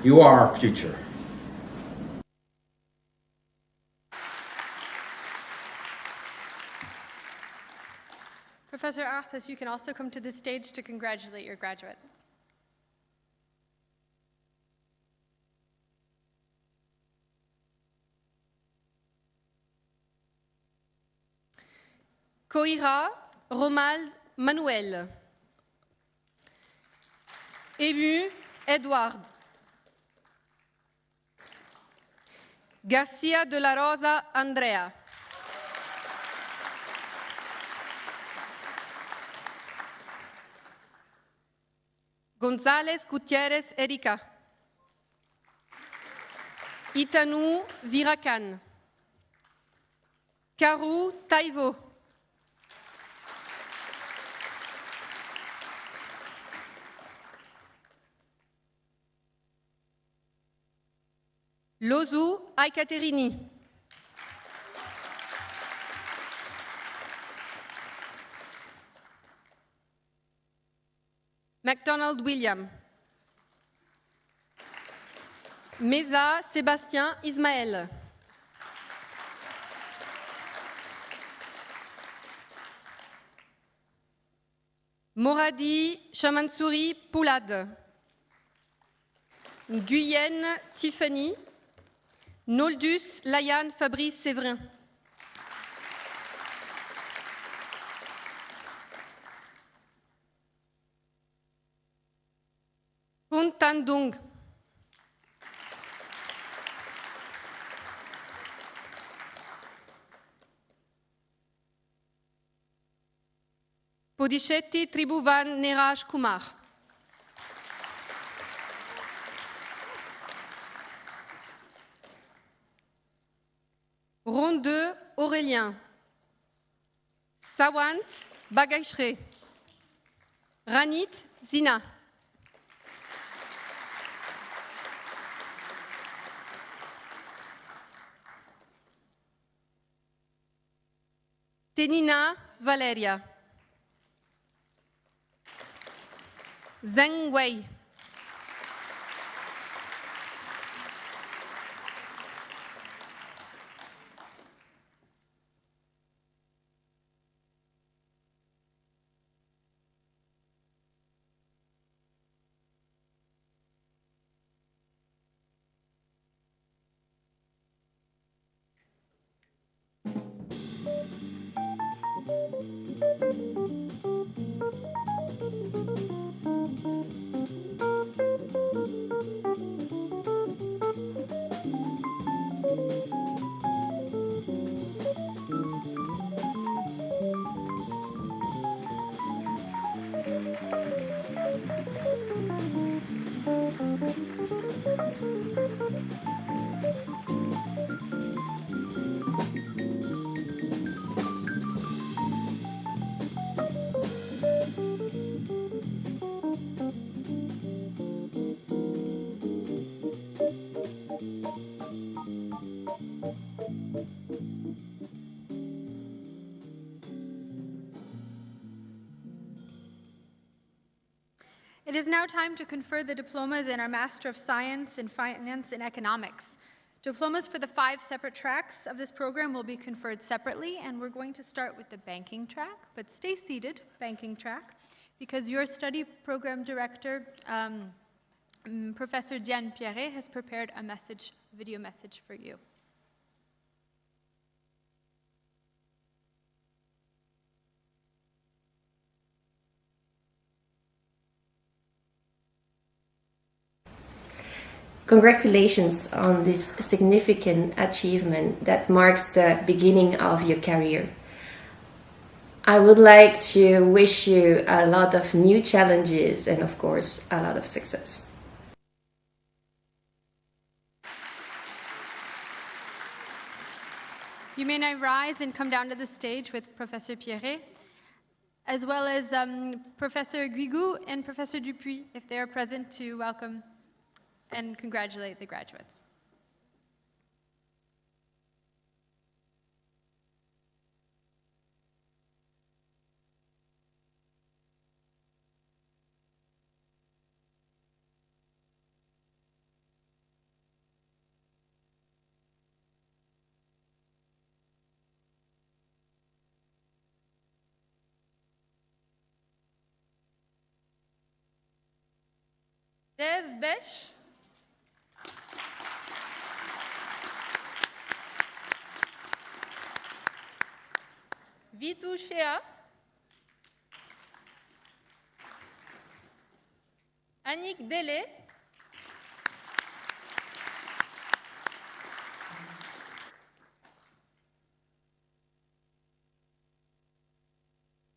You are our future. Professor Arthas, you can also come to the stage to congratulate your graduates. Coira Romal Manuel. Ému Edward. Garcia de la Rosa Andrea. González Gutiérrez Erika. Itanu Virakan. Karu Taivo. Lozu Aikaterini. MacDonald William. Meza Sébastien Ismaël. Moradi Chamansouri Poulad. Guyenne Tiffany. Noldus Layan Fabrice Séverin. Kuntandung. Podichetti Tribhuvan Neraj Kumar. Ronde Aurélien. Sawant Bagayshre. Ranit Zina. Tenina Valeria. Zheng Wei. It is now time to confer the diplomas in our Master of Science in Finance and Economics. Diplomas for the 5 separate tracks of this program will be conferred separately, and we're going to start with the banking track, but stay seated, banking track, because your study program director, Professor Diane Pierret, has prepared a video message for you. Congratulations on this significant achievement that marks the beginning of your career. I would like to wish you a lot of new challenges and, of course, a lot of success. You may now rise and come down to the stage with Professor Pierret, as well as Professor Guigou and Professor Dupuis, if they are present, to welcome and congratulate the graduates. Dave Besch. Vitu Shea. Annick Dele.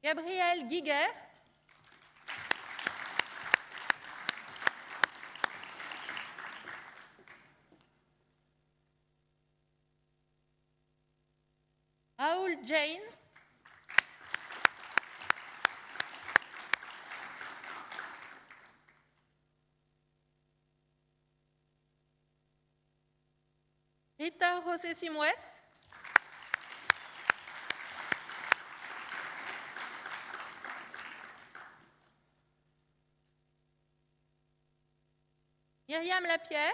Gabriel Guiguer. Raoul Jane. Rita José Simoes. Myriam Lapierre.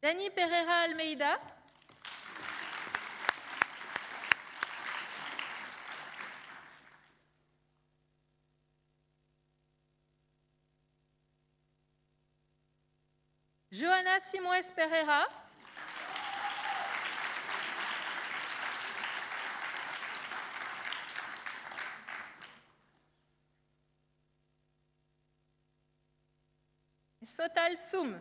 Dani Pereira Almeida. Johanna Simoes Pereira. Sotal Soum.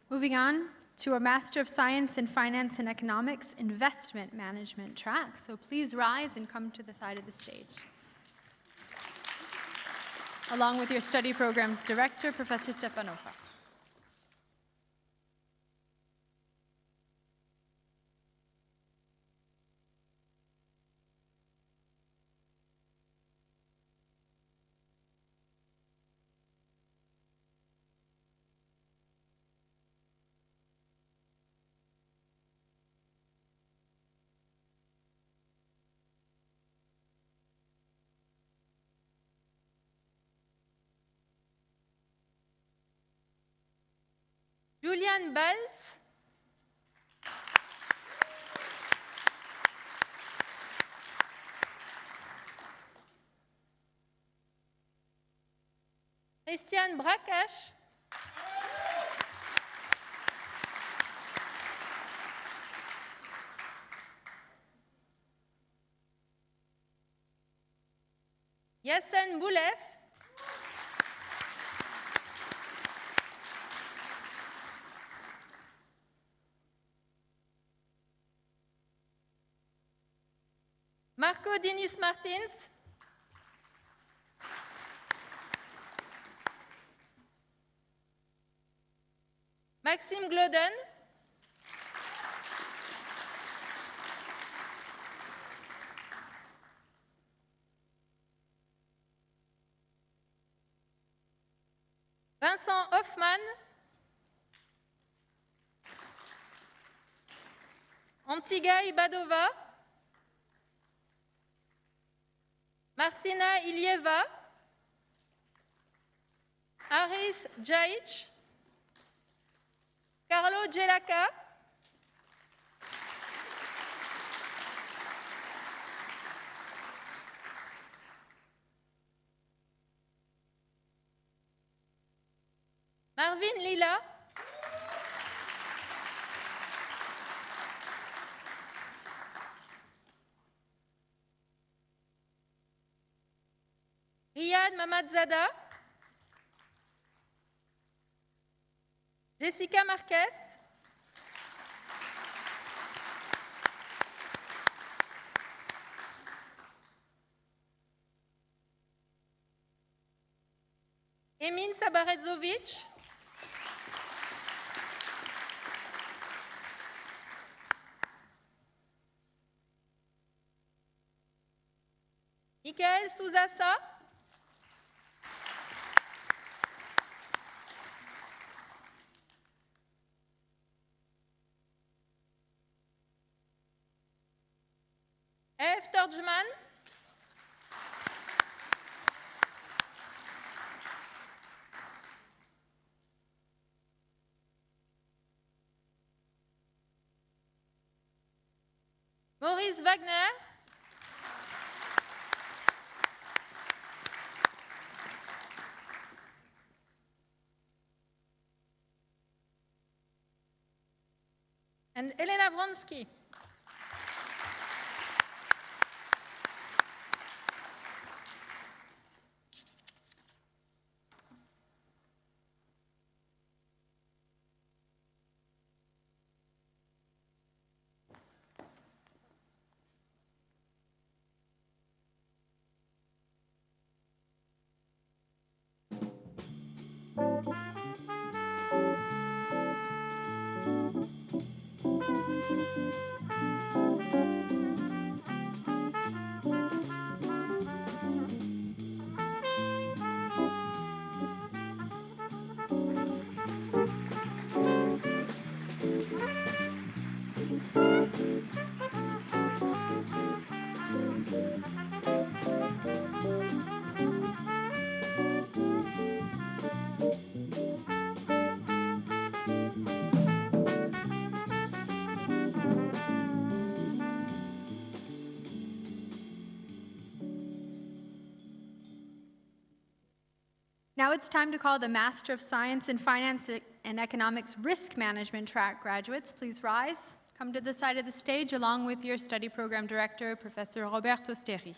Moving on to a Master of Science in Finance and Economics Investment Management track. So please rise and come to the side of the stage. along with your study program director, Professor Stefanova. Julian Bells. Christiane Brakash. Yassen Boulef. Marco Denis Martins. Maxime Gloden. Vincent Hoffman. Antiga Ibadova. Martina Ilieva. Aris Jaich. Carlo Gelaka. Marvin Lila. Riyad Mamadzada. Jessica Marquez. Emin Sabaretzovic. Michael Souzassa. F. Torgman. Maurice Wagner. And Elena Vronsky. Now it's time to call the Master of Science in Finance and Economics Risk Management track graduates. Please rise. Come to the side of the stage along with your study program director, Professor Roberto Steri.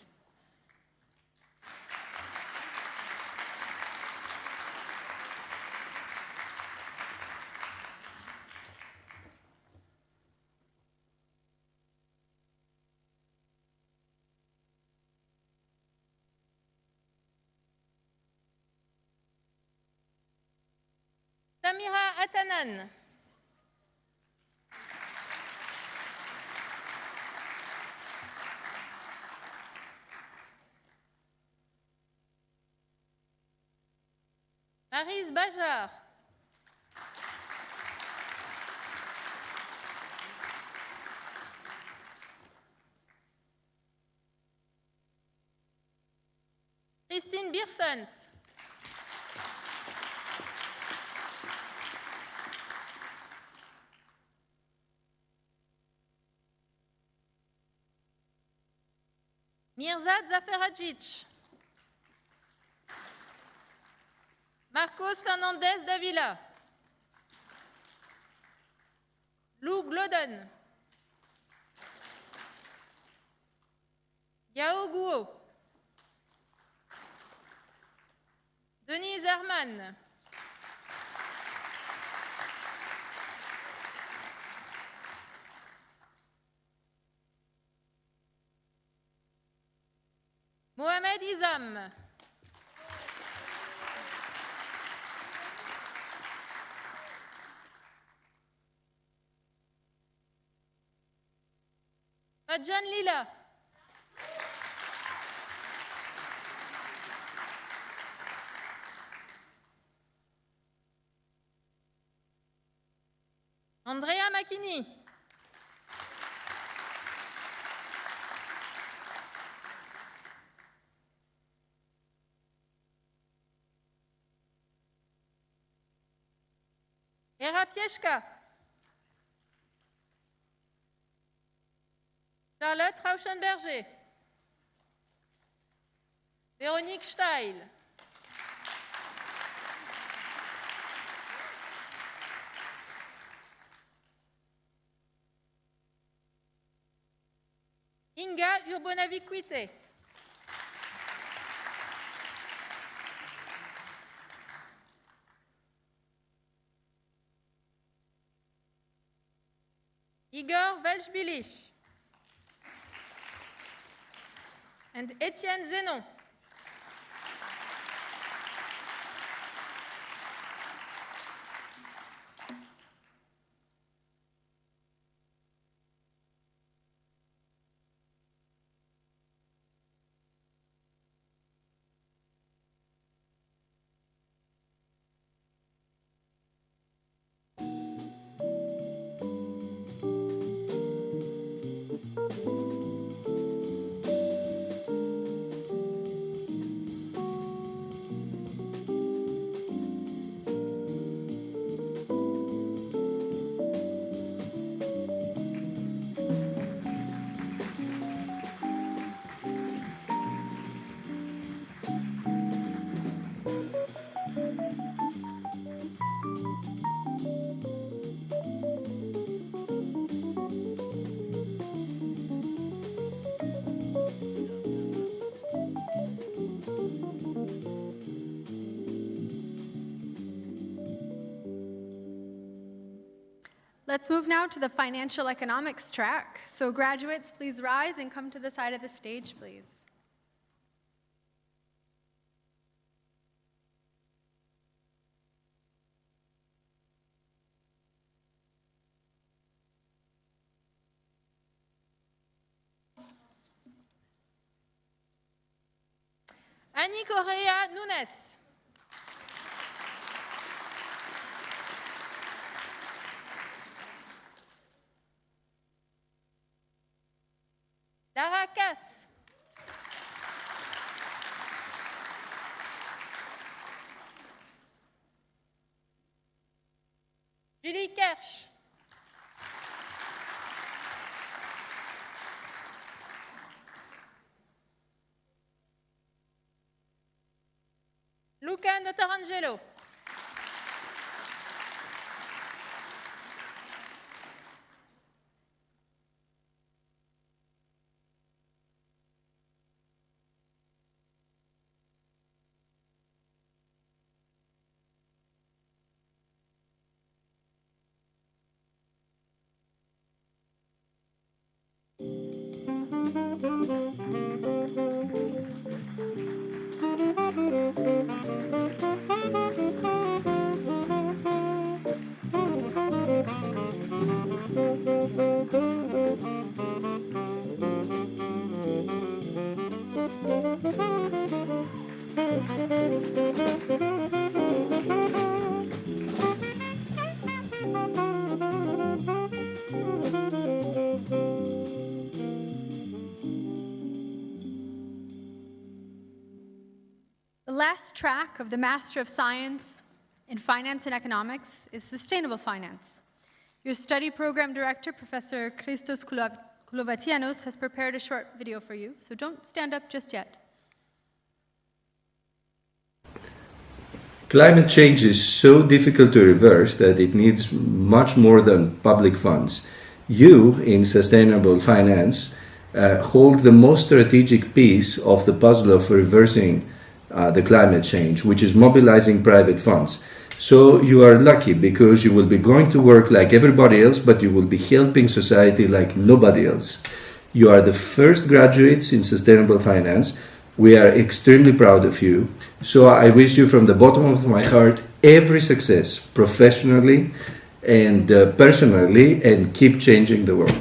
Samira Atanan. Maryse Bajar. Christine Biersens. Mirzad Zaferagic. Marcos Fernandez Davila. Lou Gloden. Yao Guo. Denise Herman. Mohamed Izam. Fajan Lila. Andrea Macchini. Hera Pieszka. Charlotte Rauschenberger. Véronique Steil. Inga Urbonavicuite. Igor Velchbilich. And Étienne Zénon. Let's move now to the financial economics track. So graduates, please rise and come to the side of the stage, please. Annie Correa Nunes. Lara Cass. Julie Kersh. Luca Notarangelo. best track of the Master of Science in Finance and Economics is Sustainable Finance. Your study program director, Professor Christos Koulovatianos, has prepared a short video for you, so don't stand up just yet. Climate change is so difficult to reverse that it needs much more than public funds. You, in sustainable finance, hold the most strategic piece of the puzzle of reversing the climate change, which is mobilizing private funds. So you are lucky because you will be going to work like everybody else, but you will be helping society like nobody else. You are the first graduates in sustainable finance. We are extremely proud of you. So I wish you from the bottom of my heart every success, professionally and personally, and keep changing the world.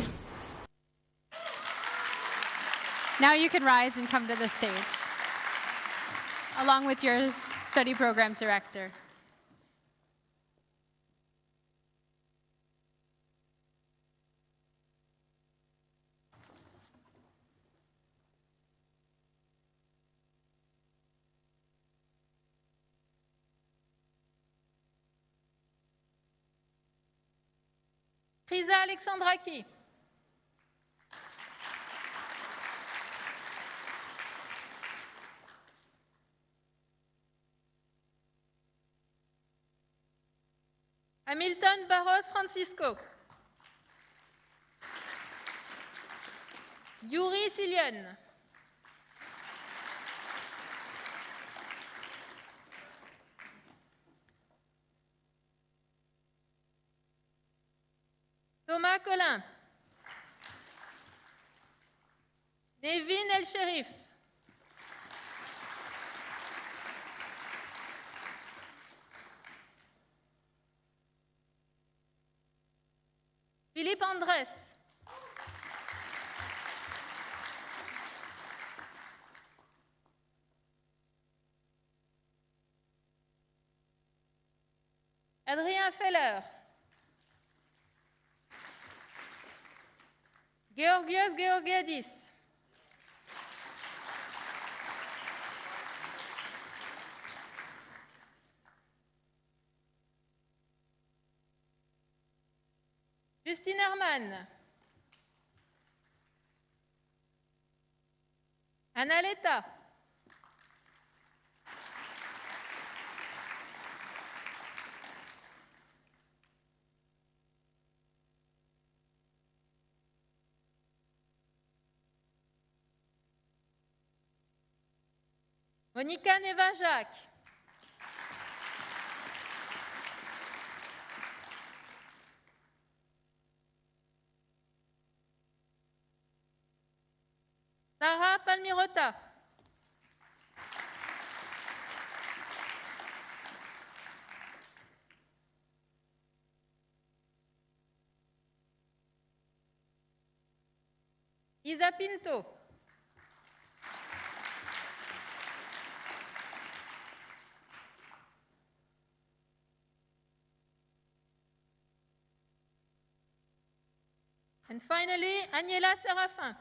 Now you can rise and come to the stage, along with your study program director. Krisa Alexandraki. Hamilton Barros Francisco. Yuri Silian. Thomas Collin. Nevin El Sherif. Philippe Andrés. Adrien Feller. Georgios Georgiadis. Justine Herman. Anna Letta. Monica Neva-Jacques. Sarah Palmirota. Isa Pinto. And finally, Agnella Séraphin.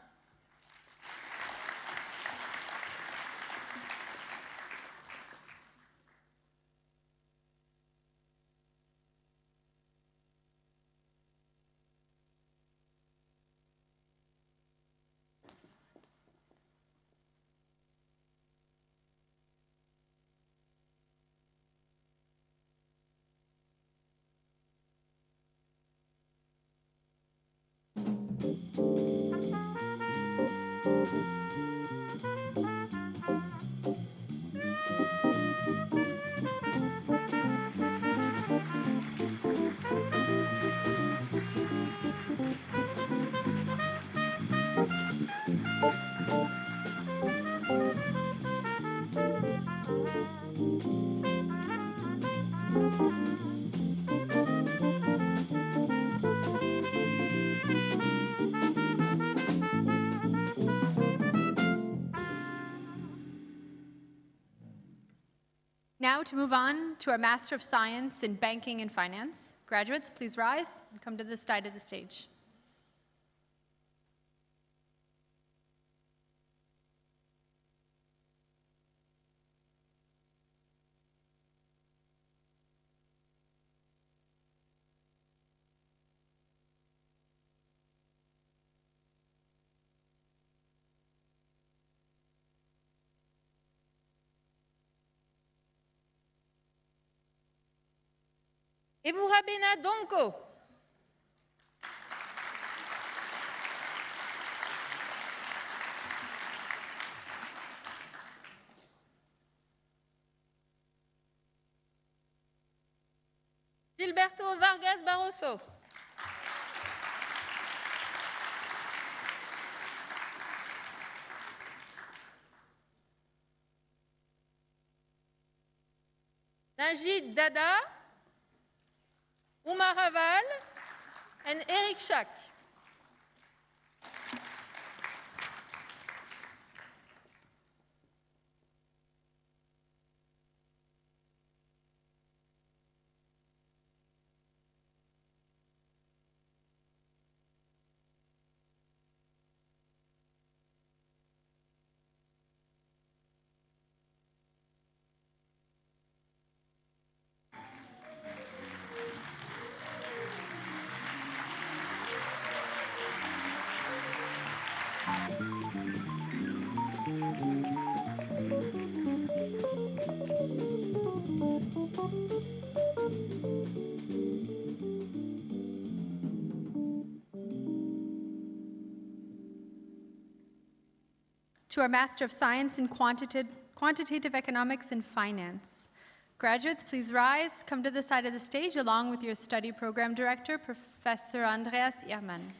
Now to move on to our Master of Science in Banking and Finance. Graduates, please rise and come to this side of the stage. Evurabena Donko. Gilberto Vargas Barroso. Najid Dada, Oumar Aval, and Eric Schack. To our Master of Science in Quantitative Economics and Finance. Graduates, please rise, come to the side of the stage along with your study program director, Professor Andreas Ehrmann.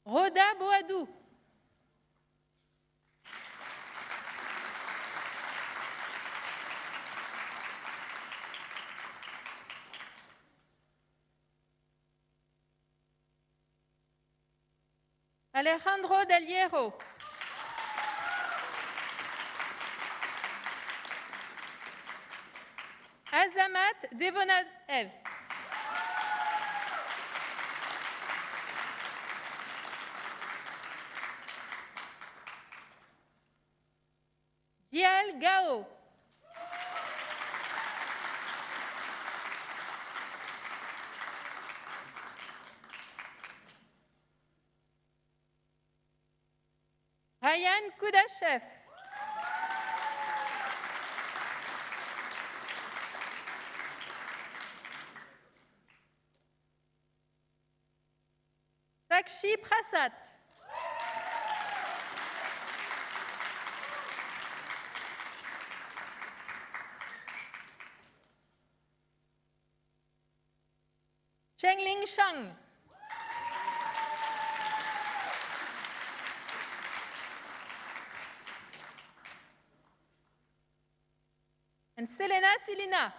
Roda Boadou. Alejandro Del Hierro. Azamat Devonaev. Dial Gao. Ryan Kudashev. Sakshi Prasad. Chengling Shang. And Selena Silina.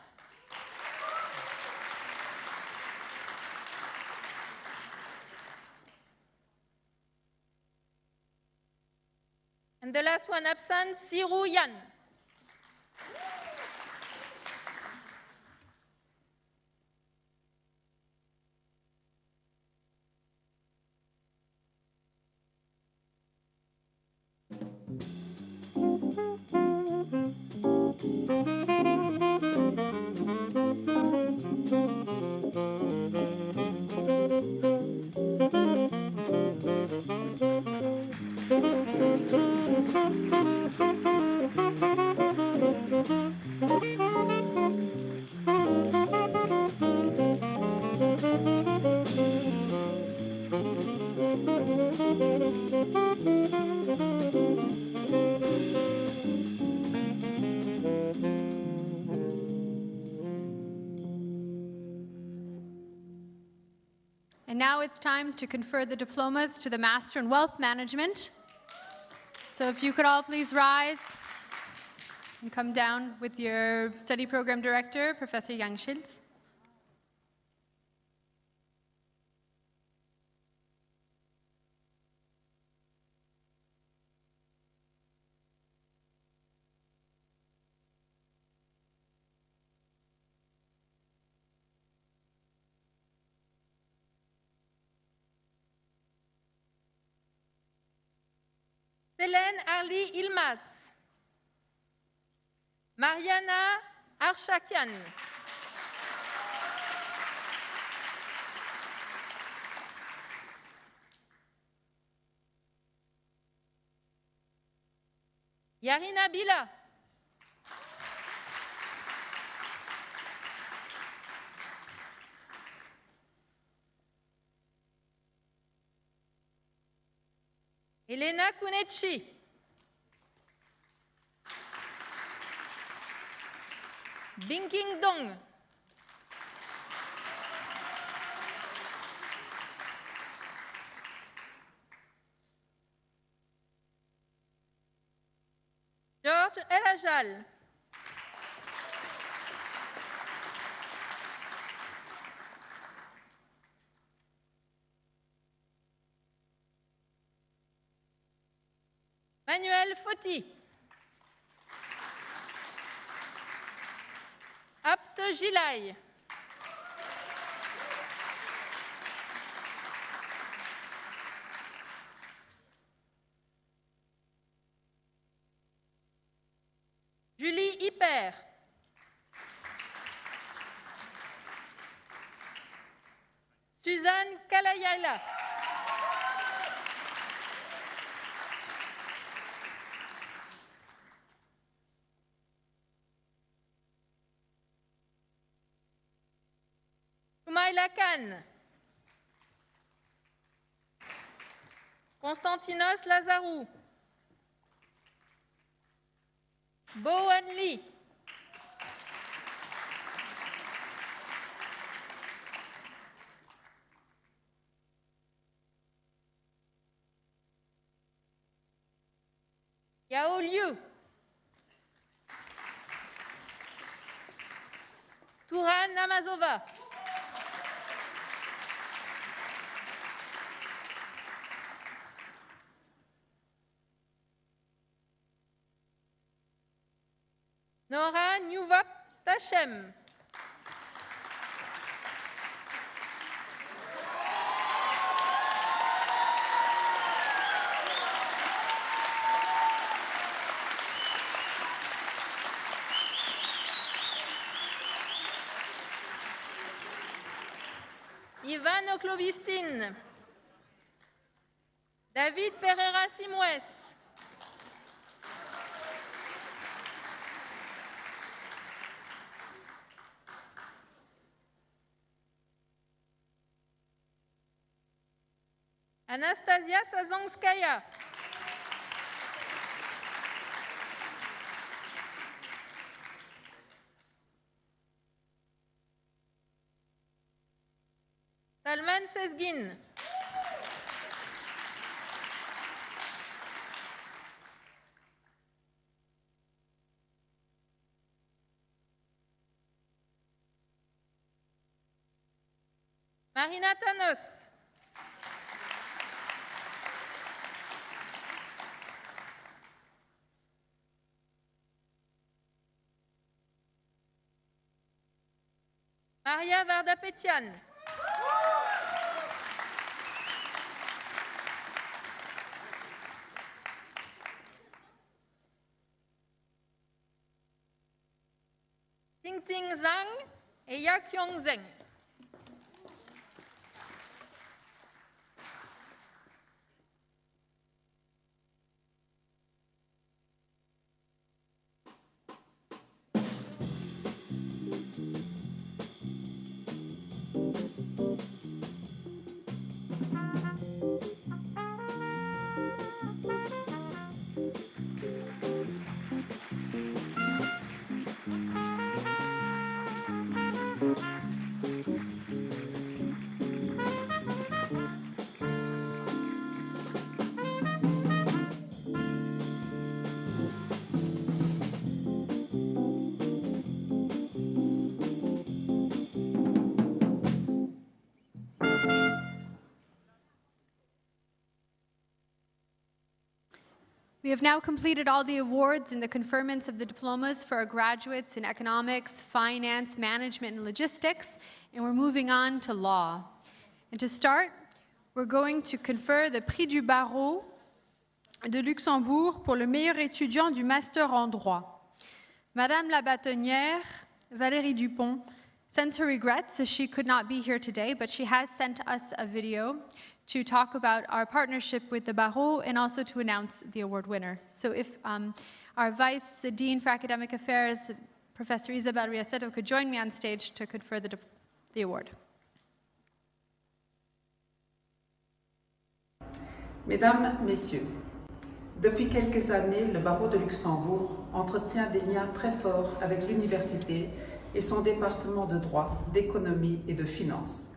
And the last one absent, Siru Yan. And now it's time to confer the diplomas to the Master in Wealth Management. So if you could all please rise and come down with your study program director, Professor Youngschild. Hélène Arly Ilmas. Mariana Archakian. Yarina Bila. Elena Kunetchi. Binking Dong. George Elajal. Manuel Foti. Apt Gilay. Julie Hyper. Suzanne Kalayala. Soumaïla Khan. Constantinos Lazarou. Bowen Lee. Yao Liu. Touran Namazova. Nora Newvap Tachem. Ivan Oklobistin. David Pereira Simoues. Anastasia Sazonskaya. Salman Sezgin. Marina Thanos. Maria Vardapetian. Ting Ting Zhang et Yak Yong Zeng. We have now completed all the awards and the conferments of the diplomas for our graduates in economics, finance, management, and logistics, and we're moving on to law. And to start, we're going to confer the Prix du Barreau de Luxembourg pour le meilleur étudiant du master en droit. Madame la bâtonnière Valérie Dupont, sends her regrets as she could not be here today, but she has sent us a video to talk about our partnership with the Barreau and also to announce the award winner. So if our Vice Dean for Academic Affairs, Professor Isabel Riaceto, could join me on stage to confer the award. Mesdames, Messieurs, depuis quelques années, le barreau de Luxembourg entretient des liens très forts avec l'université et son département de droit, d'économie et de finances.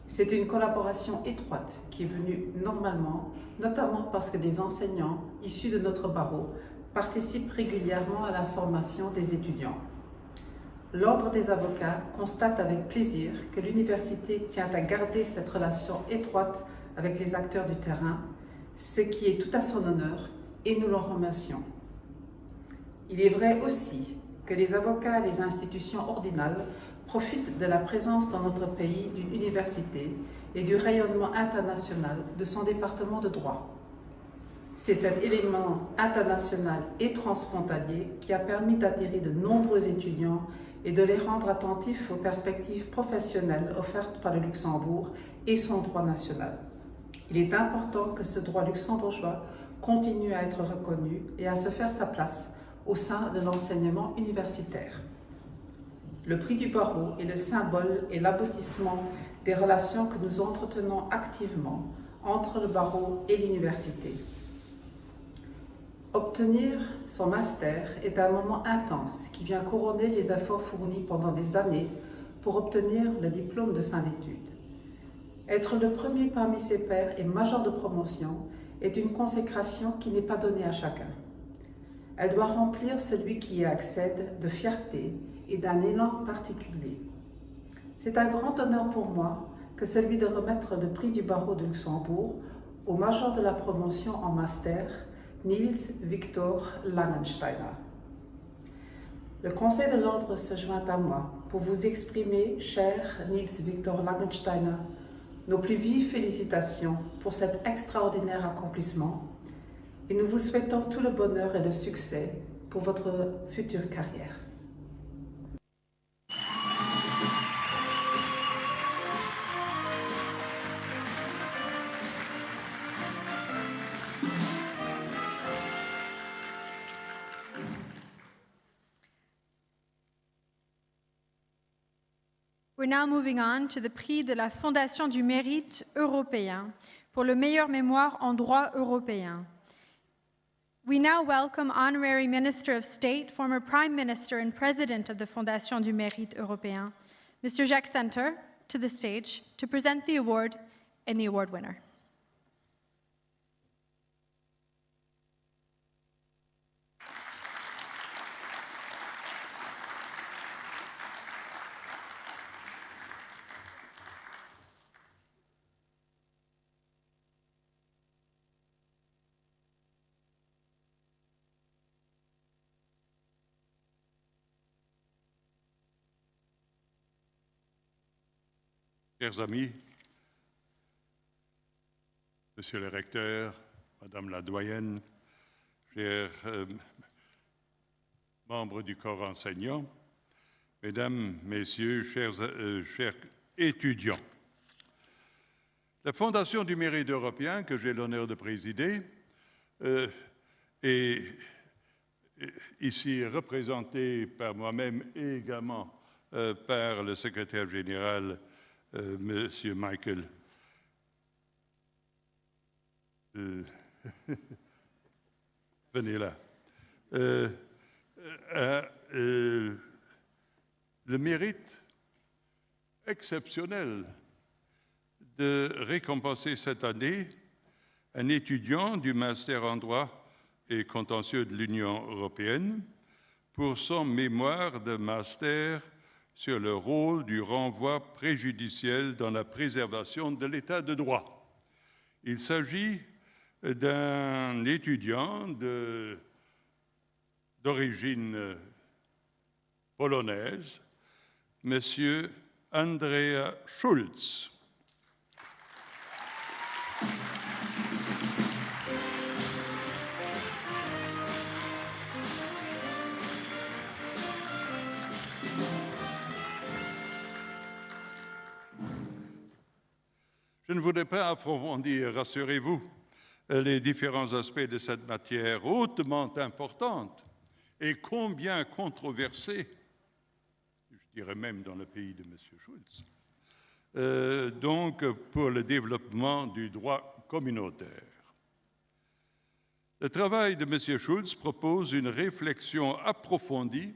C'est une collaboration étroite qui est venue normalement, notamment parce que des enseignants issus de notre barreau participent régulièrement à la formation des étudiants. L'Ordre des avocats constate avec plaisir que l'université tient à garder cette relation étroite avec les acteurs du terrain, ce qui est tout à son honneur et nous l'en remercions. Il est vrai aussi que les avocats et les institutions ordinales profitent de la présence dans notre pays d'une université et du rayonnement international de son département de droit. C'est cet élément international et transfrontalier qui a permis d'attirer de nombreux étudiants et de les rendre attentifs aux perspectives professionnelles offertes par le Luxembourg et son droit national. Il est important que ce droit luxembourgeois continue à être reconnu et à se faire sa place au sein de l'enseignement universitaire. Le prix du barreau est le symbole et l'aboutissement des relations que nous entretenons activement entre le barreau et l'université. Obtenir son master est un moment intense qui vient couronner les efforts fournis pendant des années pour obtenir le diplôme de fin d'études. Être le premier parmi ses pairs et major de promotion est une consécration qui n'est pas donnée à chacun. Elle doit remplir celui qui y accède de fierté et d'un élan particulier. C'est un grand honneur pour moi que celui de remettre le prix du barreau de Luxembourg au major de la promotion en master, Niels Victor Langensteiner. Le Conseil de l'Ordre se joint à moi pour vous exprimer, cher Niels Victor Langensteiner, nos plus vives félicitations pour cet extraordinaire accomplissement et nous vous souhaitons tout le bonheur et le succès pour votre future carrière. We're now moving on to the prix de la Fondation du Mérite européen pour le meilleur mémoire en droit européen. We now welcome Honorary Minister of State, former Prime Minister and President of the Fondation du Mérite européen, Mr. Jacques Center, to the stage to present the award and the award winner. Chers amis, Monsieur le Recteur, Madame la Doyenne, chers membres du corps enseignant, Mesdames, Messieurs, chers étudiants, la Fondation du Mérite européen, que j'ai l'honneur de présider, est ici représentée par moi-même et également par le secrétaire général Monsieur Michael. Venez là. Le mérite exceptionnel de récompenser cette année un étudiant du master en droit et contentieux de l'Union européenne pour son mémoire de master sur le rôle du renvoi préjudiciel dans la préservation de l'état de droit. Il s'agit d'un étudiant d'origine polonaise, M. Andrea Schulz. Je ne voudrais pas approfondir, rassurez-vous, les différents aspects de cette matière hautement importante et combien controversée, je dirais même dans le pays de M. Schulz, donc pour le développement du droit communautaire. Le travail de M. Schulz propose une réflexion approfondie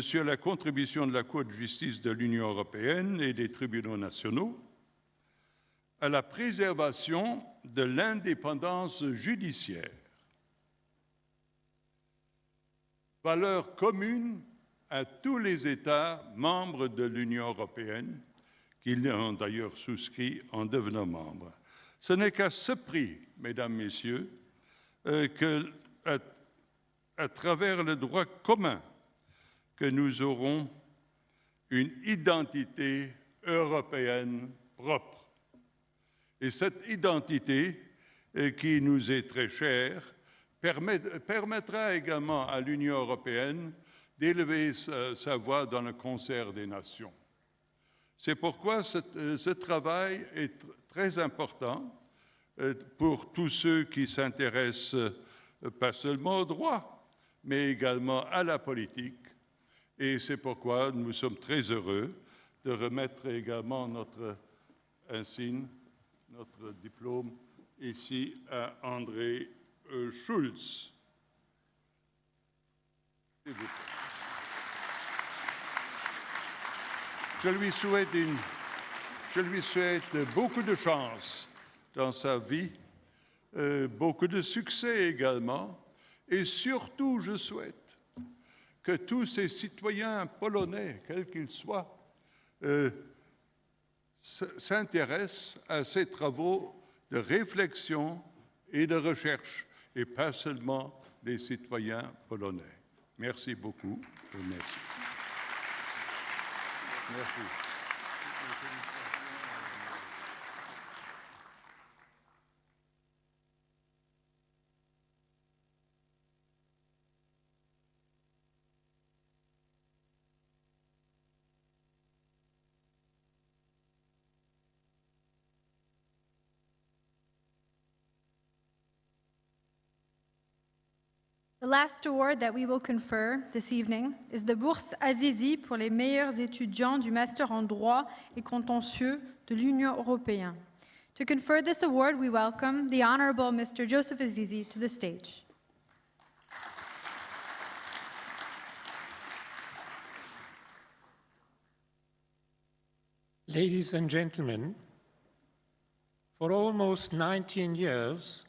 sur la contribution de la Cour de justice de l'Union européenne et des tribunaux nationaux à la préservation de l'indépendance judiciaire, valeur commune à tous les États membres de l'Union européenne, qui l'ont d'ailleurs souscrit en devenant membres. Ce n'est qu'à ce prix, mesdames, messieurs, que, à travers le droit commun, que nous aurons une identité européenne propre. Et cette identité, qui nous est très chère, permettra également à l'Union européenne d'élever sa voix dans le concert des nations. C'est pourquoi ce travail est très important pour tous ceux qui s'intéressent pas seulement au droit, mais également à la politique. Et c'est pourquoi nous sommes très heureux de remettre également notre insigne, notre diplôme, ici à André Schulz. S'il vous plaît. Je lui souhaite beaucoup de chance dans sa vie, beaucoup de succès également, et surtout, je souhaite que tous ces citoyens polonais, quels qu'ils soient, s'intéressent à ces travaux de réflexion et de recherche, et pas seulement les citoyens polonais. Merci beaucoup. Merci. Merci. The last award that we will confer this evening is the Bourse Azizi pour les meilleurs étudiants du Master en droit et contentieux de l'Union européenne. To confer this award, we welcome the Honorable Mr. Joseph Azizi to the stage. Ladies and gentlemen, for almost 19 years,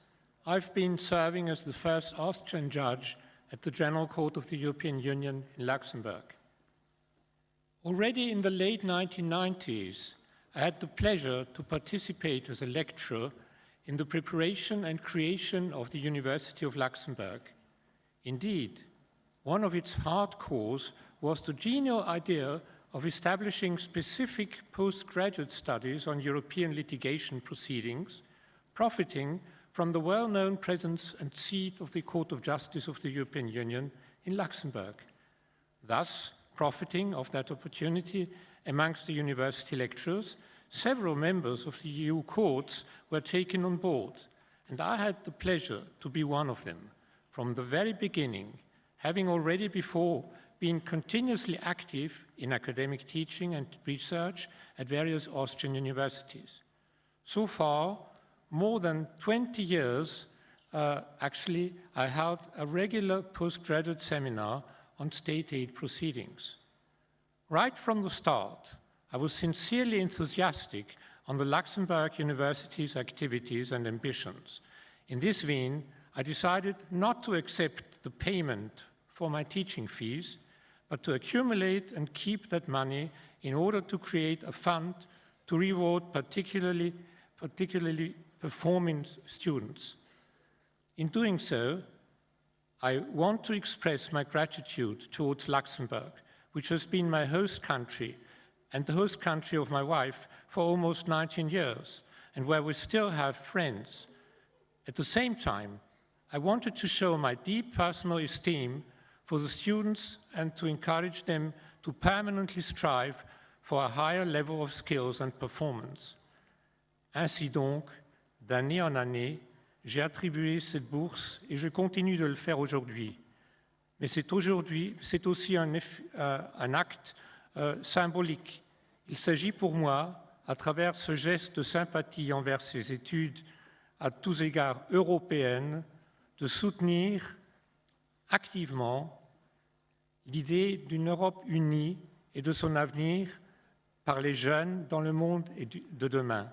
I've been serving as the first Austrian judge at the General Court of the European Union in Luxembourg. Already in the late 1990s, I had the pleasure to participate as a lecturer in the preparation and creation of the University of Luxembourg. Indeed, one of its hard cores was the genial idea of establishing specific postgraduate studies on European litigation proceedings, profiting from the well-known presence and seat of the Court of Justice of the European Union in Luxembourg. Thus, profiting of that opportunity amongst the university lecturers, several members of the EU courts were taken on board, and I had the pleasure to be one of them from the very beginning, having already before been continuously active in academic teaching and research at various Austrian universities. So far, more than 20 years, actually, I held a regular postgraduate seminar on state aid proceedings. Right from the start, I was sincerely enthusiastic on the Luxembourg University's activities and ambitions. In this vein, I decided not to accept the payment for my teaching fees, but to accumulate and keep that money in order to create a fund to reward particularly performing students. In doing so, I want to express my gratitude towards Luxembourg, which has been my host country and the host country of my wife for almost 19 years, and where we still have friends. At the same time, I wanted to show my deep personal esteem for the students and to encourage them to permanently strive for a higher level of skills and performance. Ainsi donc, d'année en année, j'ai attribué cette bourse et je continue de le faire aujourd'hui. Mais c'est aussi un acte symbolique. Il s'agit pour moi, à travers ce geste de sympathie envers ces études à tous égards européennes, de soutenir activement l'idée d'une Europe unie et de son avenir par les jeunes dans le monde de demain.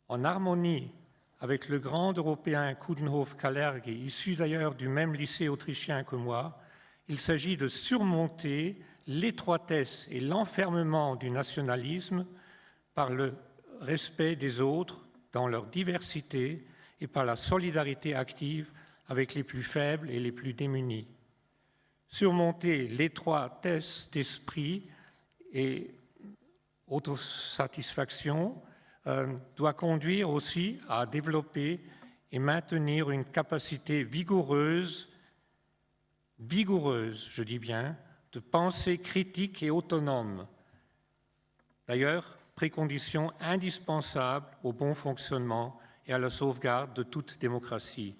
En harmonie avec le grand Européen Coudenhove-Kalergi, issu d'ailleurs du même lycée autrichien que moi, il s'agit de surmonter l'étroitesse et l'enfermement du nationalisme par le respect des autres dans leur diversité et par la solidarité active avec les plus faibles et les plus démunis. Surmonter l'étroitesse d'esprit et autosatisfaction doit conduire aussi à développer et maintenir une capacité vigoureuse, je dis bien, de pensée critique et autonome. D'ailleurs, précondition indispensable au bon fonctionnement et à la sauvegarde de toute démocratie.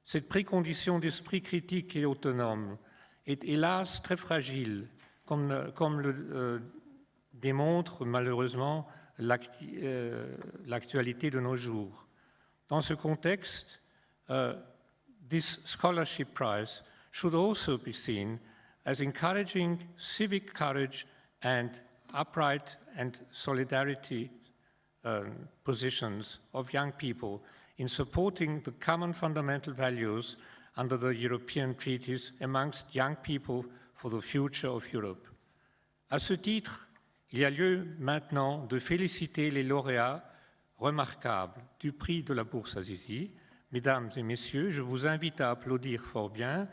Cette précondition d'esprit critique et autonome est hélas très fragile, comme le démontre malheureusement l'actualité de nos jours. Dans ce contexte, this scholarship prize should also be seen as encouraging civic courage and upright and solidarity positions of young people in supporting the common fundamental values under the European treaties amongst young people for the future of Europe. À ce titre, il y a lieu maintenant de féliciter les lauréats remarquables du prix de la bourse Azizi. Mesdames et messieurs, je vous invite à applaudir fort bien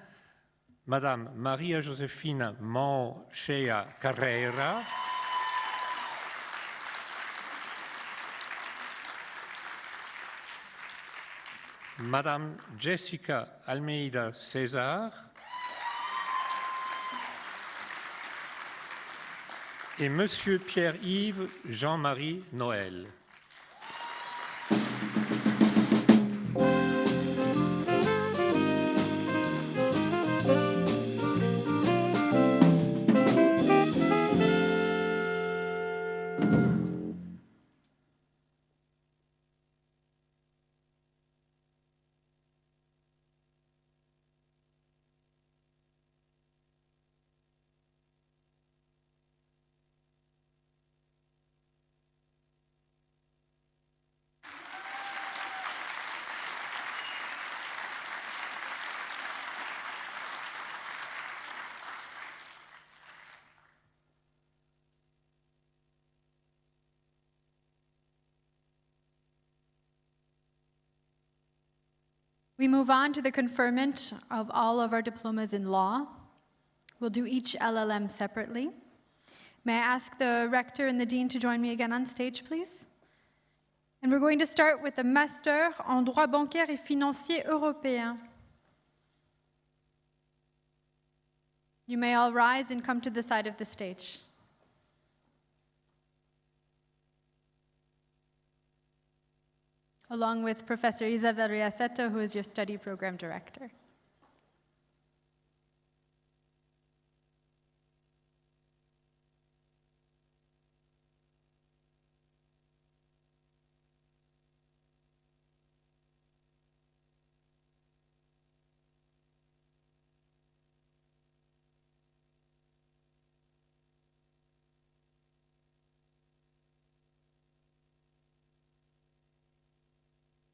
Madame Maria Josefina Monchea Carreira, Madame Jessica Almeida César et Monsieur Pierre-Yves Jean-Marie Noël. We move on to the conferment of all of our diplomas in law. We'll do each LLM separately. May I ask the rector and the dean to join me again on stage, please? And we're going to start with the master en droit bancaire et financier européen. You may all rise and come to the side of the stage. Along with Professor Isabel Riaceto, who is your study program director.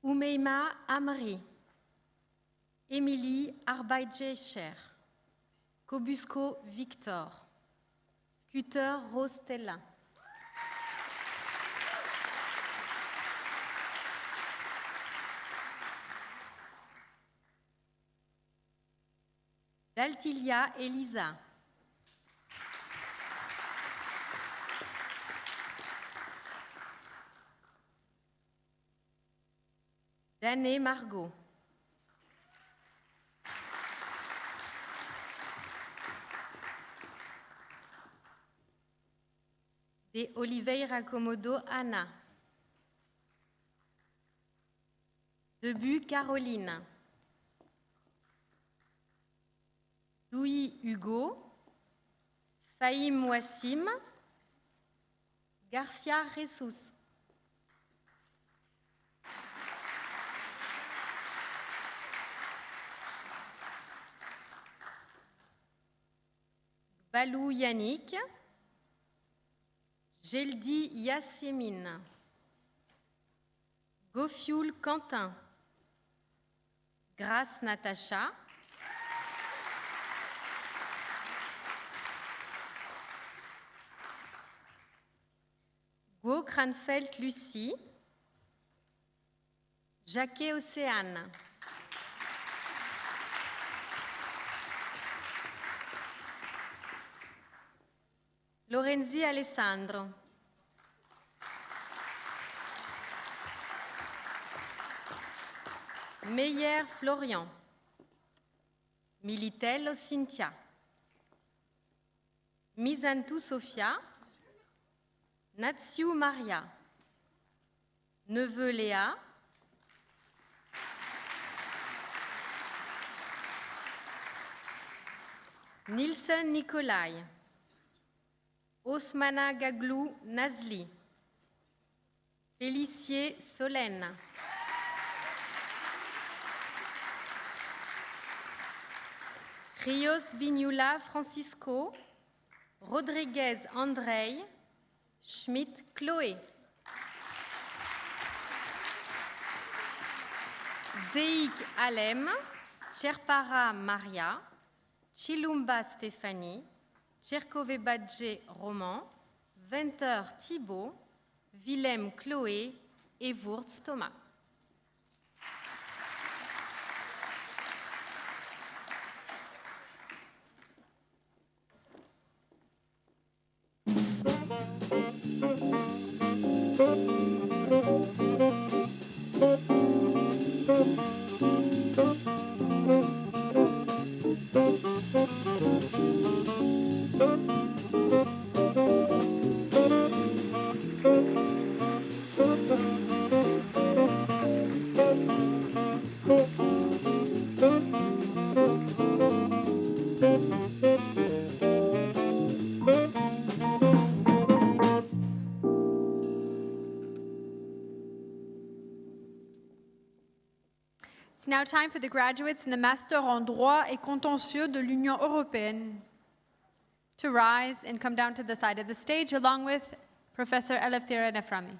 Oumeima Amri, Émilie Arbaidje-Cher, Kobusco Victor, Cutter Rose-Tellin, Daltilia Elisa, Dané Margot, de Oliveira Comodo Anna, Debu Caroline. Douy Hugo. Fahim Wassim. Garcia Jesus. Balou Yannick. Geldi Yassémine. Gofioul Quentin. Grace Natacha. Guo Kranfeld Lucie. Jacquet Océane. Lorenzi Alessandro. Meyer Florian. Militello Cynthia. Misantou Sophia. Natsiou Maria. Neveu Léa. Nilsen Nikolai. Osmana Gaglou Nazli. Félicier Solène. Rios Vignula Francisco. Rodriguez Andrei. Schmidt Chloé. Zeik Alem. Cherpara Maria. Chilumba Stéphanie. Cherkové Badje Roman. Venter Thibault. Willem Chloé et Wurtz Thomas. It's now time for the graduates in the Master en droit et contentieux de l'Union européenne to rise and come down to the side of the stage along with Professor Elefthera Neframi.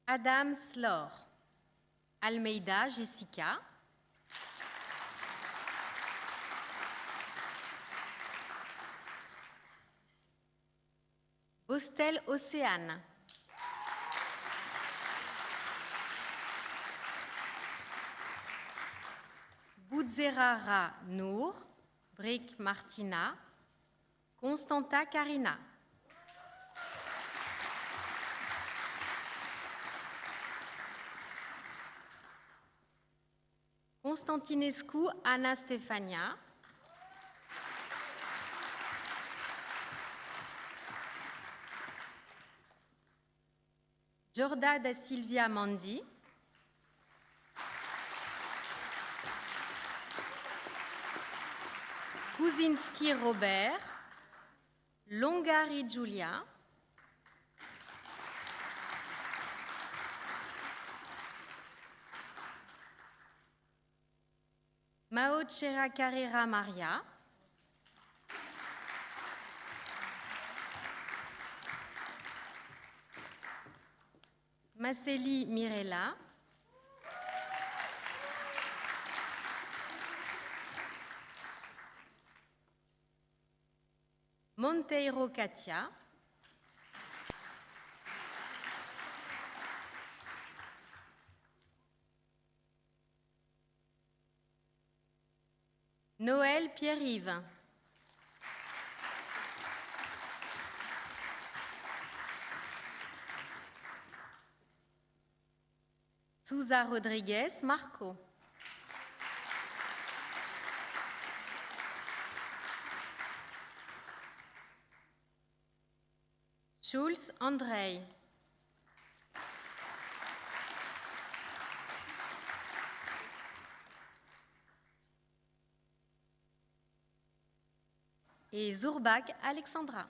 Adams Laure. Almeida Jessica. Bostel Océane. Boudzerara Nour. Brick Martina. Constanta Karina. Constantinescu Anna Stefania. Jorda da Silvia Mandi. Kuzinski Robert. Longari Giulia. Maochera Carrera Maria. Maceli Mirella. Monteiro Katia. Noël Pierre-Yves. Souza Rodriguez Marco. Schulz Andrei. Et Zourbag Alexandra.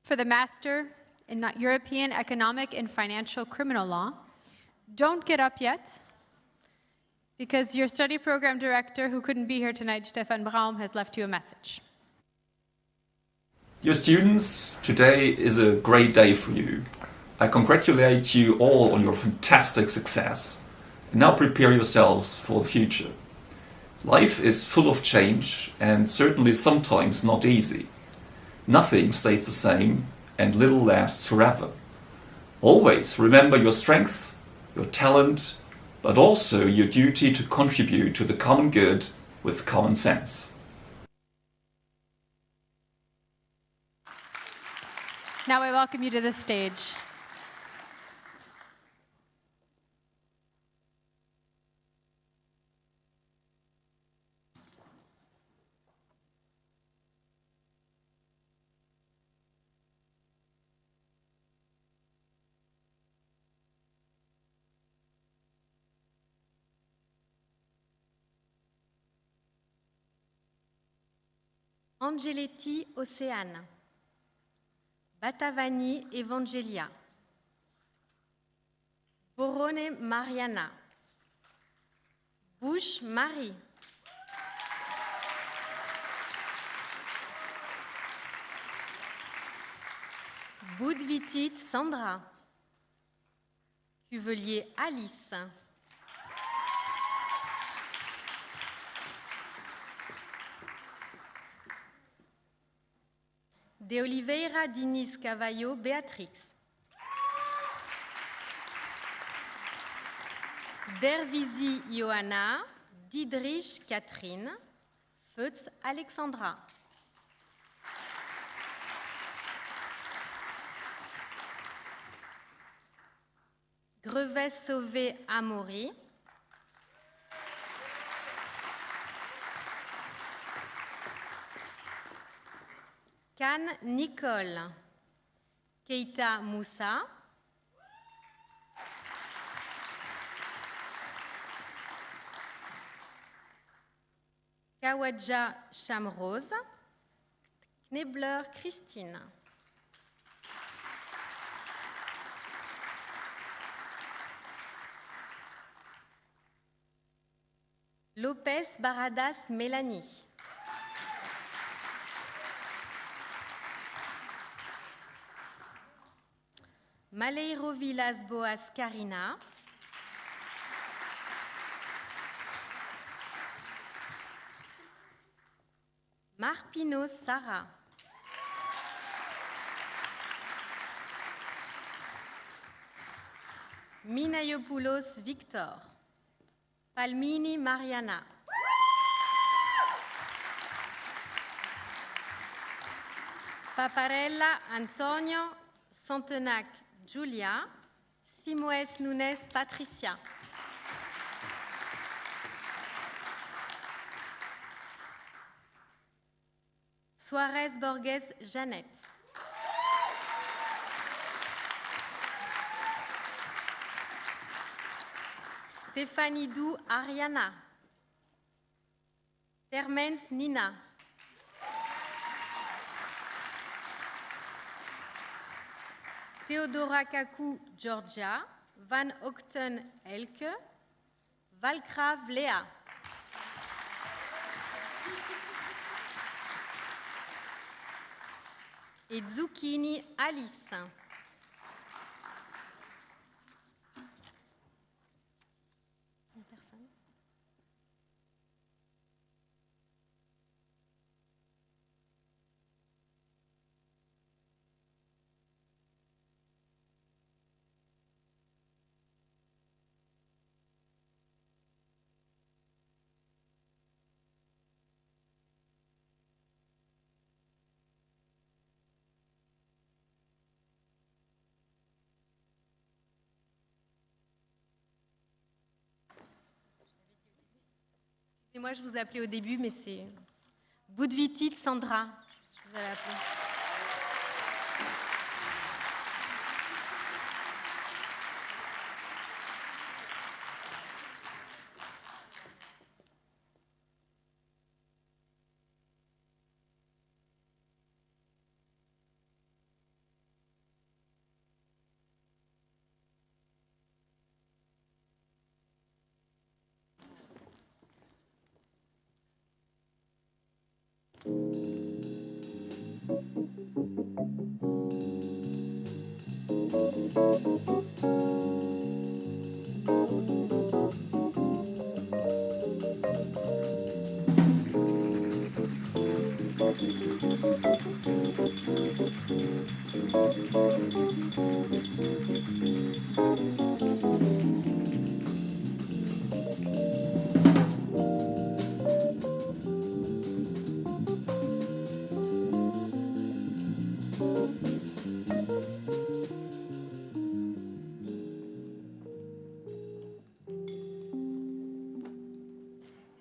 For the Master in European Economic and Financial Criminal Law, don't get up yet, because your study program director, who couldn't be here tonight, Stefan Braum, has left you a message. Dear students, today is a great day for you. I congratulate you all on your fantastic success. And now prepare yourselves for the future. Life is full of change and certainly sometimes not easy. Nothing stays the same and little lasts forever. Always remember your strength, your talent, but also your duty to contribute to the common good with common sense. Now I welcome you to the stage. Angeletti Océane. Batavani Evangelia. Borone Mariana. Bush Marie. Boudvitit Sandra. Cuvelier Alice. De Oliveira Diniz Cavallo Beatrix. Dervisi Johanna, Didrich Catherine, Feutz Alexandra. Grevet Sauvé Amaury. Khan Nicole. Keita Moussa. Kawadja Chamrose. Knebler Christine. Lopez Baradas Mélanie. Maleiro Villas Boas Karina. Marpino Sarah. Minayopoulos Victor. Palmini Mariana. Paparella Antonio. Santenac Julia. Simoes Nunes Patricia. Suarez Borges Jeannette. Stéphanie Dou Ariana. Termens Nina. Theodora Kakou Georgia. Van Octen Elke. Valkrav Léa. Et Zucchini Alice. Personne. Excusez-moi, je vous ai appelé au début, mais c'est Budvitit Sandra. Je vous avais appelé.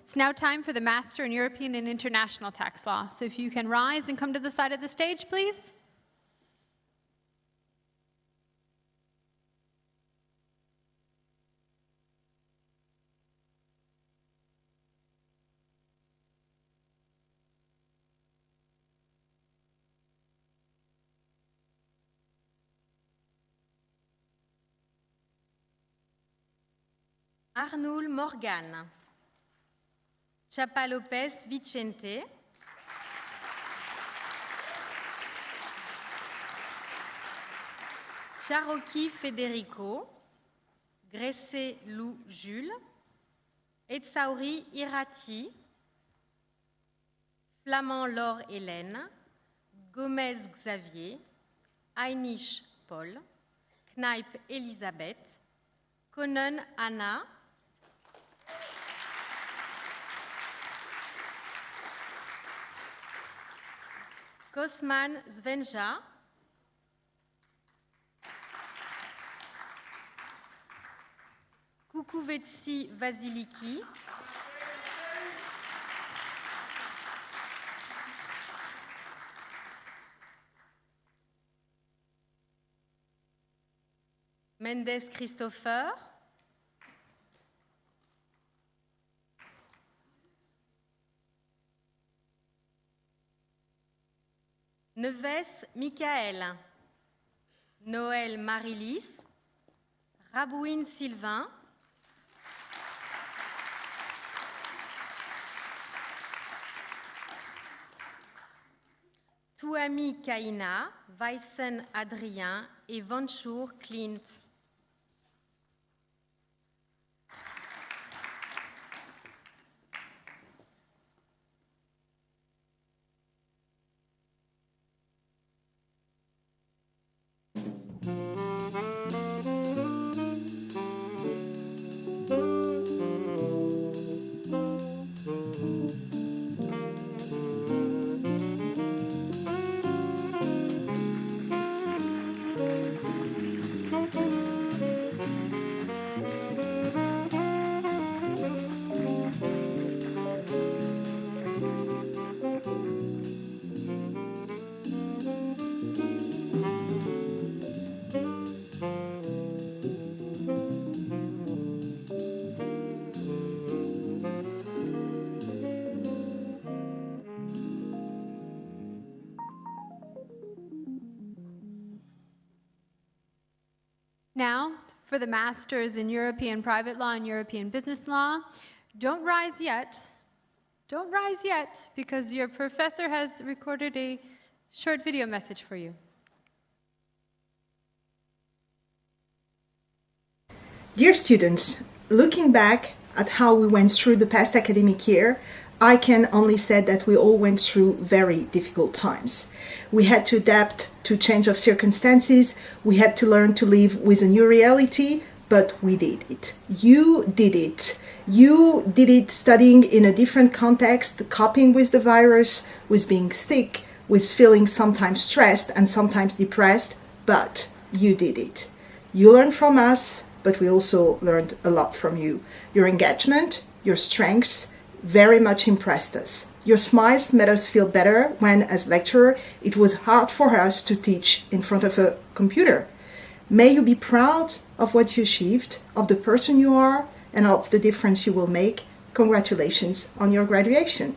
It's now time for the Master in European and International Tax Law. So if you can rise and come to the side of the stage, please. Arnoul Morgan. Chapa Lopez Vicente. Cherokee Federico. Gressé Lou Jules. Etsauri Irati. Flamand Laure Hélène. Gomez Xavier. Heinisch Paul. Kneip Elisabeth. Konen Anna. Kosman Svenja. Kukuvetsi Vasiliki. Mendes Christopher. Neves Michael. Noël Marilys. Rabouine Sylvain. Touami Kaina. Weissen Adrien et Vanchour Clint. Now, for the masters in European private law and European business law, don't rise yet. Don't rise yet, because your professor has recorded a short video message for you. Dear students, looking back at how we went through the past academic year, I can only say that we all went through very difficult times. We had to adapt to change of circumstances, we had to learn to live with a new reality, but we did it. You did it. You did it studying in a different context, coping with the virus, with being sick, with feeling sometimes stressed and sometimes depressed, but you did it. You learned from us, but we also learned a lot from you. Your engagement, your strengths, very much impressed us. Your smiles made us feel better when, as lecturer, it was hard for us to teach in front of a computer. May you be proud of what you achieved, of the person you are, and of the difference you will make. Congratulations on your graduation.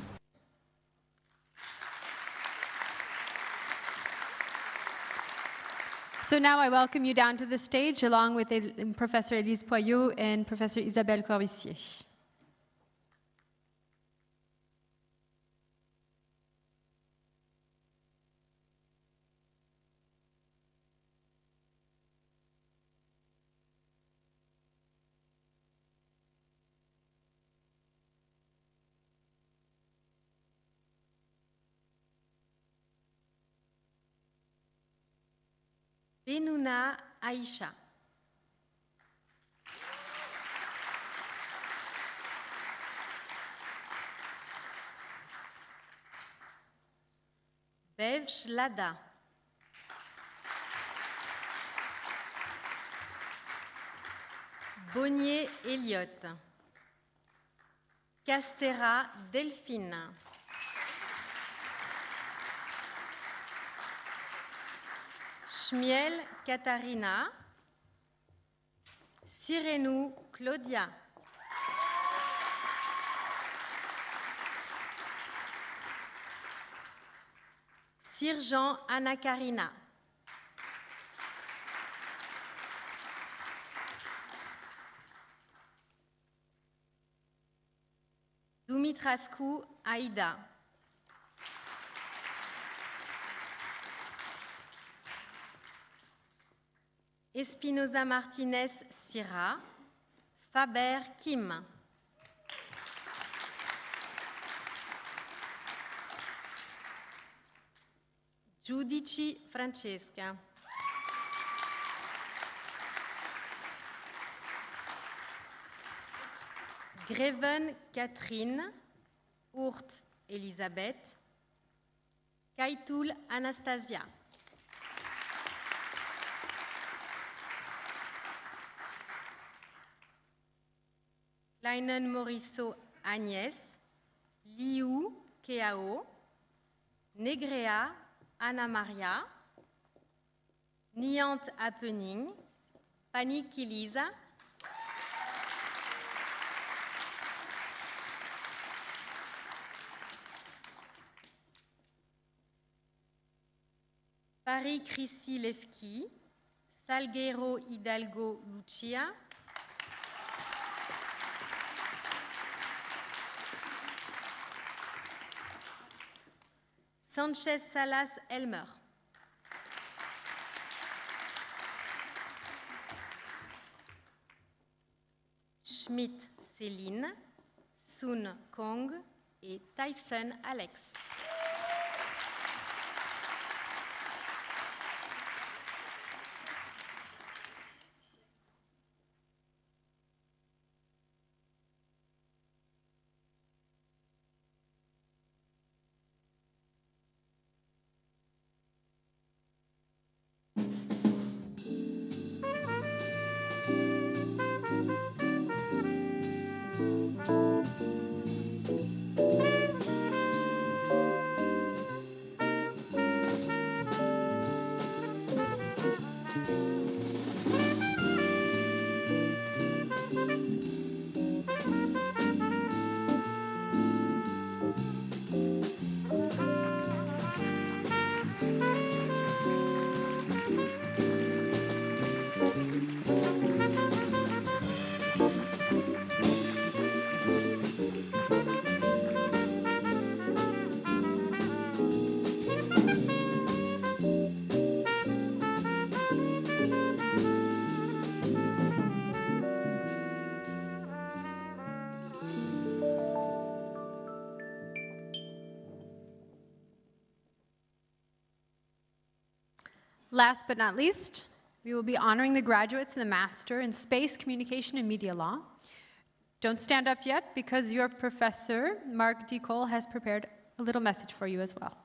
So now I welcome you down to the stage along with Professor Élise Poyot and Professor Isabelle Corbissier. Benouna Aïcha. Bevj Lada. Bonnier Elliott. Castera Delphine. Schmiel Katharina. Sirenou Claudia. Sirjean Anna Karina. Dumitrascu Aïda. Espinosa Martinez Syrah. Faber Kim. Giudici Francesca. Greven Catherine. Ourt Elisabeth. Kaitoul Anastasia. Kleinen Morisseau Agnès. Liu Keao. Negrea Anna Maria. Niant Happening. Panique Elisa. Paris Chrissy Levki. Salguero Hidalgo Lucia. Sanchez Salas Elmer. Schmidt Céline. Sun Kong et Tyson Alex. Last but not least, we will be honoring the graduates in the Master in Space, Communication, and Media Law. Don't stand up yet because your professor, Mark D. Cole, has prepared a little message for you as well.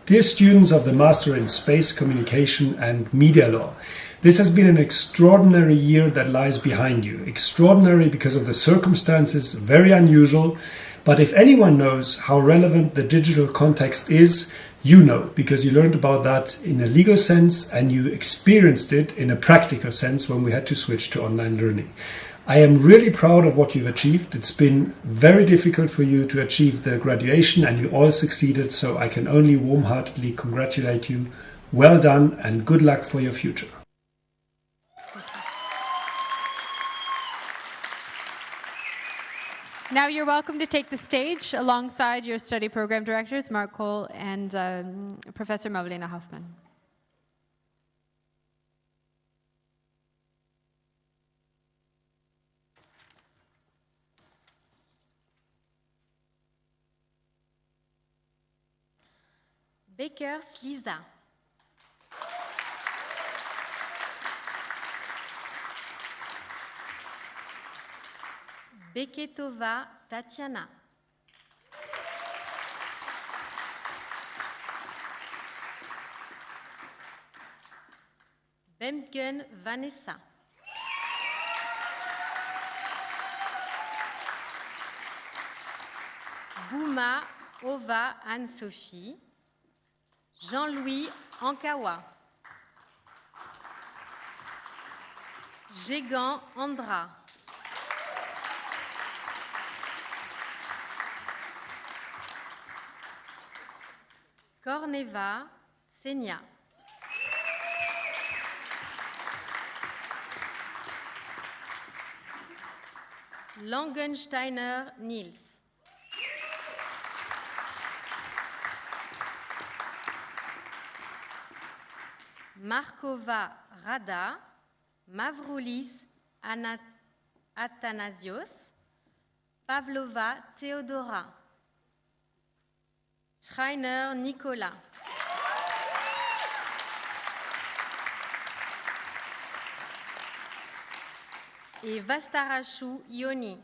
Dear students of the Master in Space, Communication and Media Law, this has been an extraordinary year that lies behind you. Extraordinary because of the circumstances, very unusual, but if anyone knows how relevant the digital context is, you know, because you learned about that in a legal sense and you experienced it in a practical sense when we had to switch to online learning. I am really proud of what you've achieved. It's been very difficult for you to achieve the graduation and you all succeeded, so I can only warm-heartedly congratulate you. Well done and good luck for your future. Now you're welcome to take the stage alongside your study program directors, Mark Cole and Professor Magdalena Hoffmann. Bekers Lisa. Beketova Tatiana. Bemtgen Vanessa. Bouma Ova Anne-Sophie. Jean-Louis Ankawa. Gégan Andra. Corneva Senia. Langensteiner Niels. Markova Rada. Mavroulis Athanasios. Pavlova Theodora. Schreiner Nicolas. Et Vastarachou Ioni.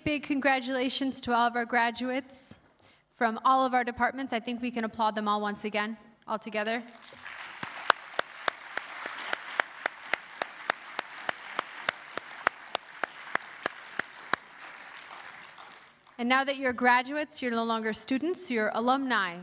Big congratulations to all of our graduates from all of our departments. I think we can applaud them all once again, all together. And now that you're graduates, you're no longer students, you're alumni.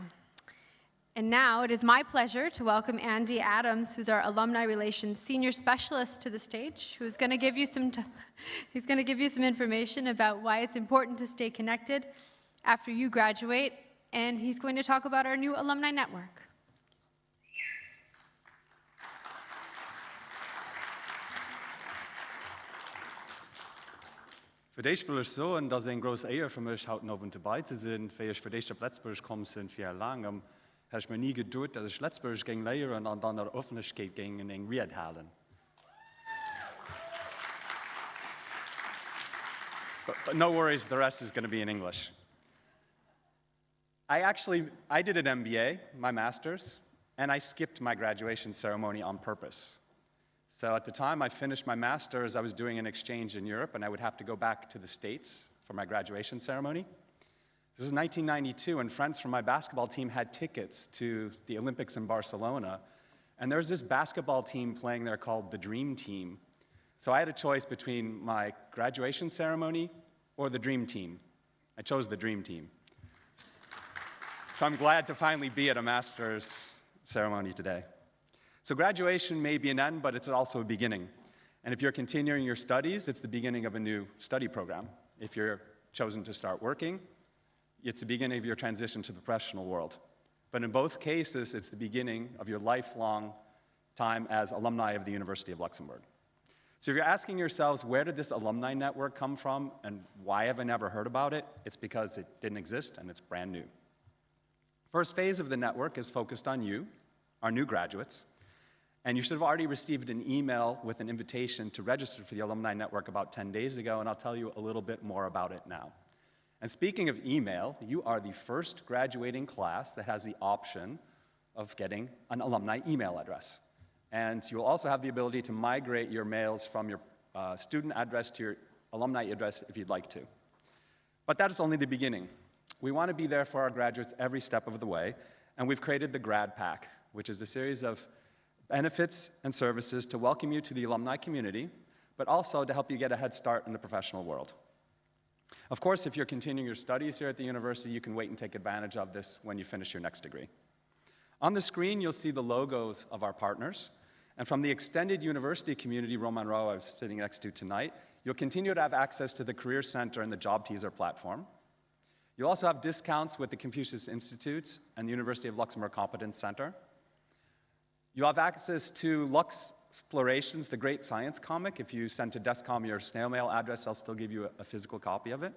And now it is my pleasure to welcome Andy Adams, who's our Alumni Relations Senior Specialist, to the stage, who's going to give you some information about why it's important to stay connected after you graduate, and he's going to talk about our new alumni network. Für dich will ich so, dass ein großes Ehre für mich heute noch dabei zu sein, weil ich für dich auf Letzburg gekommen bin für lange. Habe ich mir nie gedacht, dass ich Letzburg ging lehren und dann der Öffentlichkeit ging in Ried halen. But no worries, the rest is going to be in English. I did an MBA, my master's, and I skipped my graduation ceremony on purpose. So at the time I finished my master's, I was doing an exchange in Europe, and I would have to go back to the States for my graduation ceremony. This was 1992, and friends from my basketball team had tickets to the Olympics in Barcelona, and there was this basketball team playing there called the Dream Team. So I had a choice between my graduation ceremony or the Dream Team. I chose the Dream Team. So I'm glad to finally be at a master's ceremony today. So graduation may be an end, but it's also a beginning. And if you're continuing your studies, it's the beginning of a new study program. If you're chosen to start working, it's the beginning of your transition to the professional world. But in both cases, it's the beginning of your lifelong time as alumni of the University of Luxembourg. So if you're asking yourselves, where did this alumni network come from and why have I never heard about it? It's because it didn't exist and it's brand new. First phase of the network is focused on you, our new graduates, and you should have already received an email with an invitation to register for the Alumni Network about 10 days ago, and I'll tell you a little bit more about it now. And speaking of email, you are the first graduating class that has the option of getting an alumni email address. And you will also have the ability to migrate your mails from your student address to your alumni address if you'd like to. But that is only the beginning. We want to be there for our graduates every step of the way, and we've created the Grad Pack, which is a series of benefits and services to welcome you to the alumni community, but also to help you get a head start in the professional world. Of course, if you're continuing your studies here at the university, you can wait and take advantage of this when you finish your next degree. On the screen, you'll see the logos of our partners, and from the extended university community, Roman Rowe I was sitting next to tonight, you'll continue to have access to the Career Center and the Job Teaser platform. You'll also have discounts with the Confucius Institute and the University of Luxembourg Competence Center. You'll have access to Lux Explorations, the great science comic. If you send to Descom your snail mail address, I'll still give you a physical copy of it.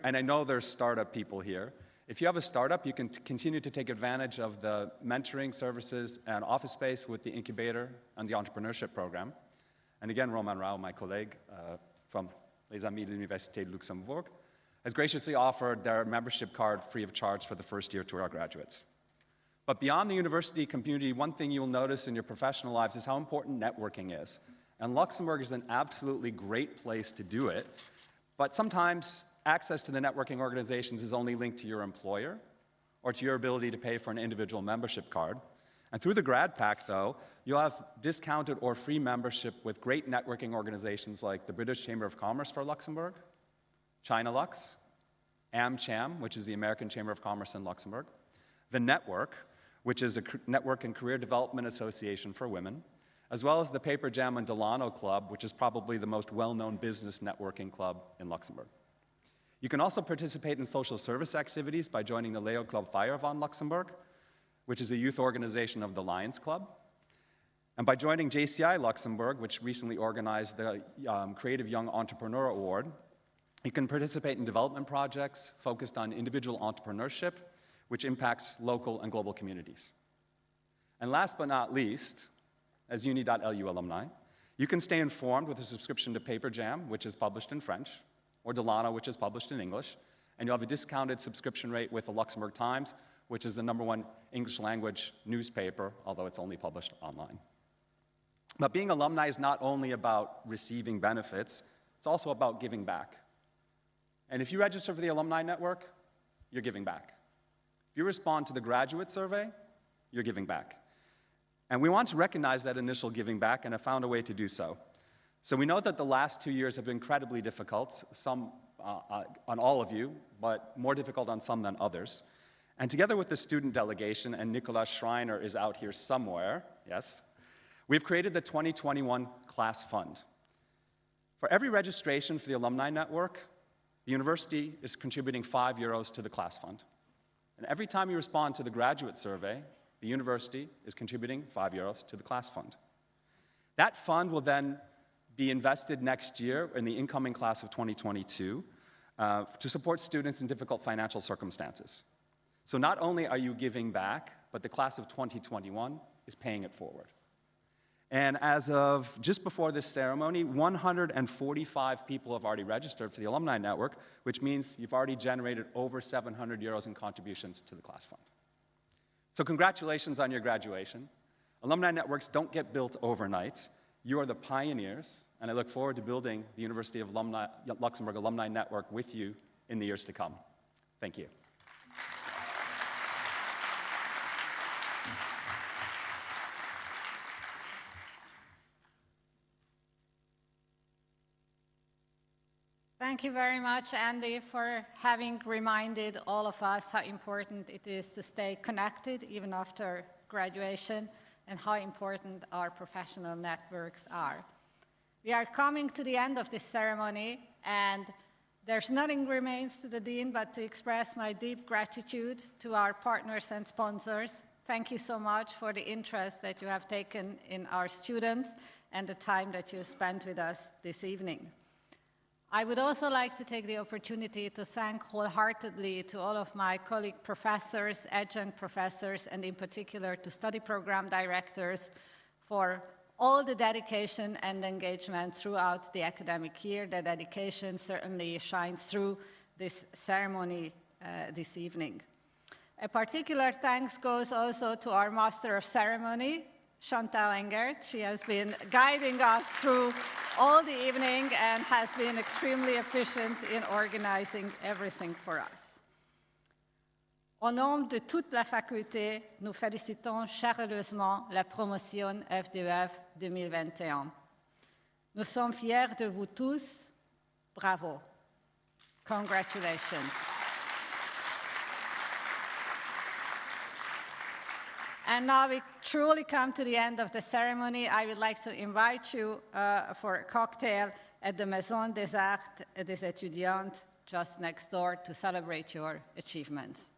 And I know there's startup people here, if you have a startup, you can continue to take advantage of the mentoring services and office space with the incubator and the entrepreneurship program. And again, Roman Rao, my colleague from Les Amis de l'Université de Luxembourg, has graciously offered their membership card free of charge for the first year to our graduates. But beyond the university community, one thing you'll notice in your professional lives is how important networking is. And Luxembourg is an absolutely great place to do it. But sometimes access to the networking organizations is only linked to your employer or to your ability to pay for an individual membership card. And through the Grad Pack, though, you'll have discounted or free membership with great networking organizations like the British Chamber of Commerce for Luxembourg, China Lux, AmCham, which is the American Chamber of Commerce in Luxembourg, The Network, which is a network and career development association for women, as well as the Paper Jam and Delano Club, which is probably the most well-known business networking club in Luxembourg. You can also participate in social service activities by joining the Leo Club Fire von Luxembourg, which is a youth organization of the Lions Club, and by joining JCI Luxembourg, which recently organized the Creative Young Entrepreneur Award. You can participate in development projects focused on individual entrepreneurship, which impacts local and global communities. And last but not least, as uni.lu alumni, you can stay informed with a subscription to Paper Jam, which is published in French, or Delano, which is published in English, and you'll have a discounted subscription rate with the Luxembourg Times, which is the #1 English language newspaper, although it's only published online. But being alumni is not only about receiving benefits, it's also about giving back. And if you register for the Alumni Network, you're giving back. If you respond to the graduate survey, you're giving back. And we want to recognize that initial giving back and have found a way to do so. So we know that the last 2 years have been incredibly difficult, some on all of you, but more difficult on some than others. And together with the student delegation, and Nicolas Schreiner is out here somewhere, yes, we've created the 2021 Class Fund. For every registration for the Alumni Network, the university is contributing €5 to the Class Fund. And every time you respond to the graduate survey, the university is contributing €5 to the Class Fund. That fund will then be invested next year in the incoming class of 2022 to support students in difficult financial circumstances. So not only are you giving back, but the class of 2021 is paying it forward. And as of just before this ceremony, 145 people have already registered for the Alumni Network, which means you've already generated over 700 euros in contributions to the class fund. So congratulations on your graduation. Alumni networks don't get built overnight. You are the pioneers, and I look forward to building the University of Luxembourg Alumni Network with you in the years to come. Thank you. Thank you very much, Andy, for having reminded all of us how important it is to stay connected even after graduation and how important our professional networks are. We are coming to the end of this ceremony, and there's nothing remains to the Dean but to express my deep gratitude to our partners and sponsors. Thank you so much for the interest that you have taken in our students and the time that you spent with us this evening. I would also like to take the opportunity to thank wholeheartedly to all of my colleague professors, adjunct professors, and in particular to study program directors for all the dedication and engagement throughout the academic year. The dedication certainly shines through this ceremony this evening. A particular thanks goes also to our Master of Ceremony, Chantal Engert. She has been guiding us through all the evening and has been extremely efficient in organizing everything for us. Au nom de toute la faculté, nous félicitons chaleureusement la promotion FDEF 2021. Nous sommes fiers de vous tous. Bravo. Congratulations. And now we truly come to the end of the ceremony. I would like to invite you for a cocktail at the Maison des Arts et des Étudiants just next door to celebrate your achievements.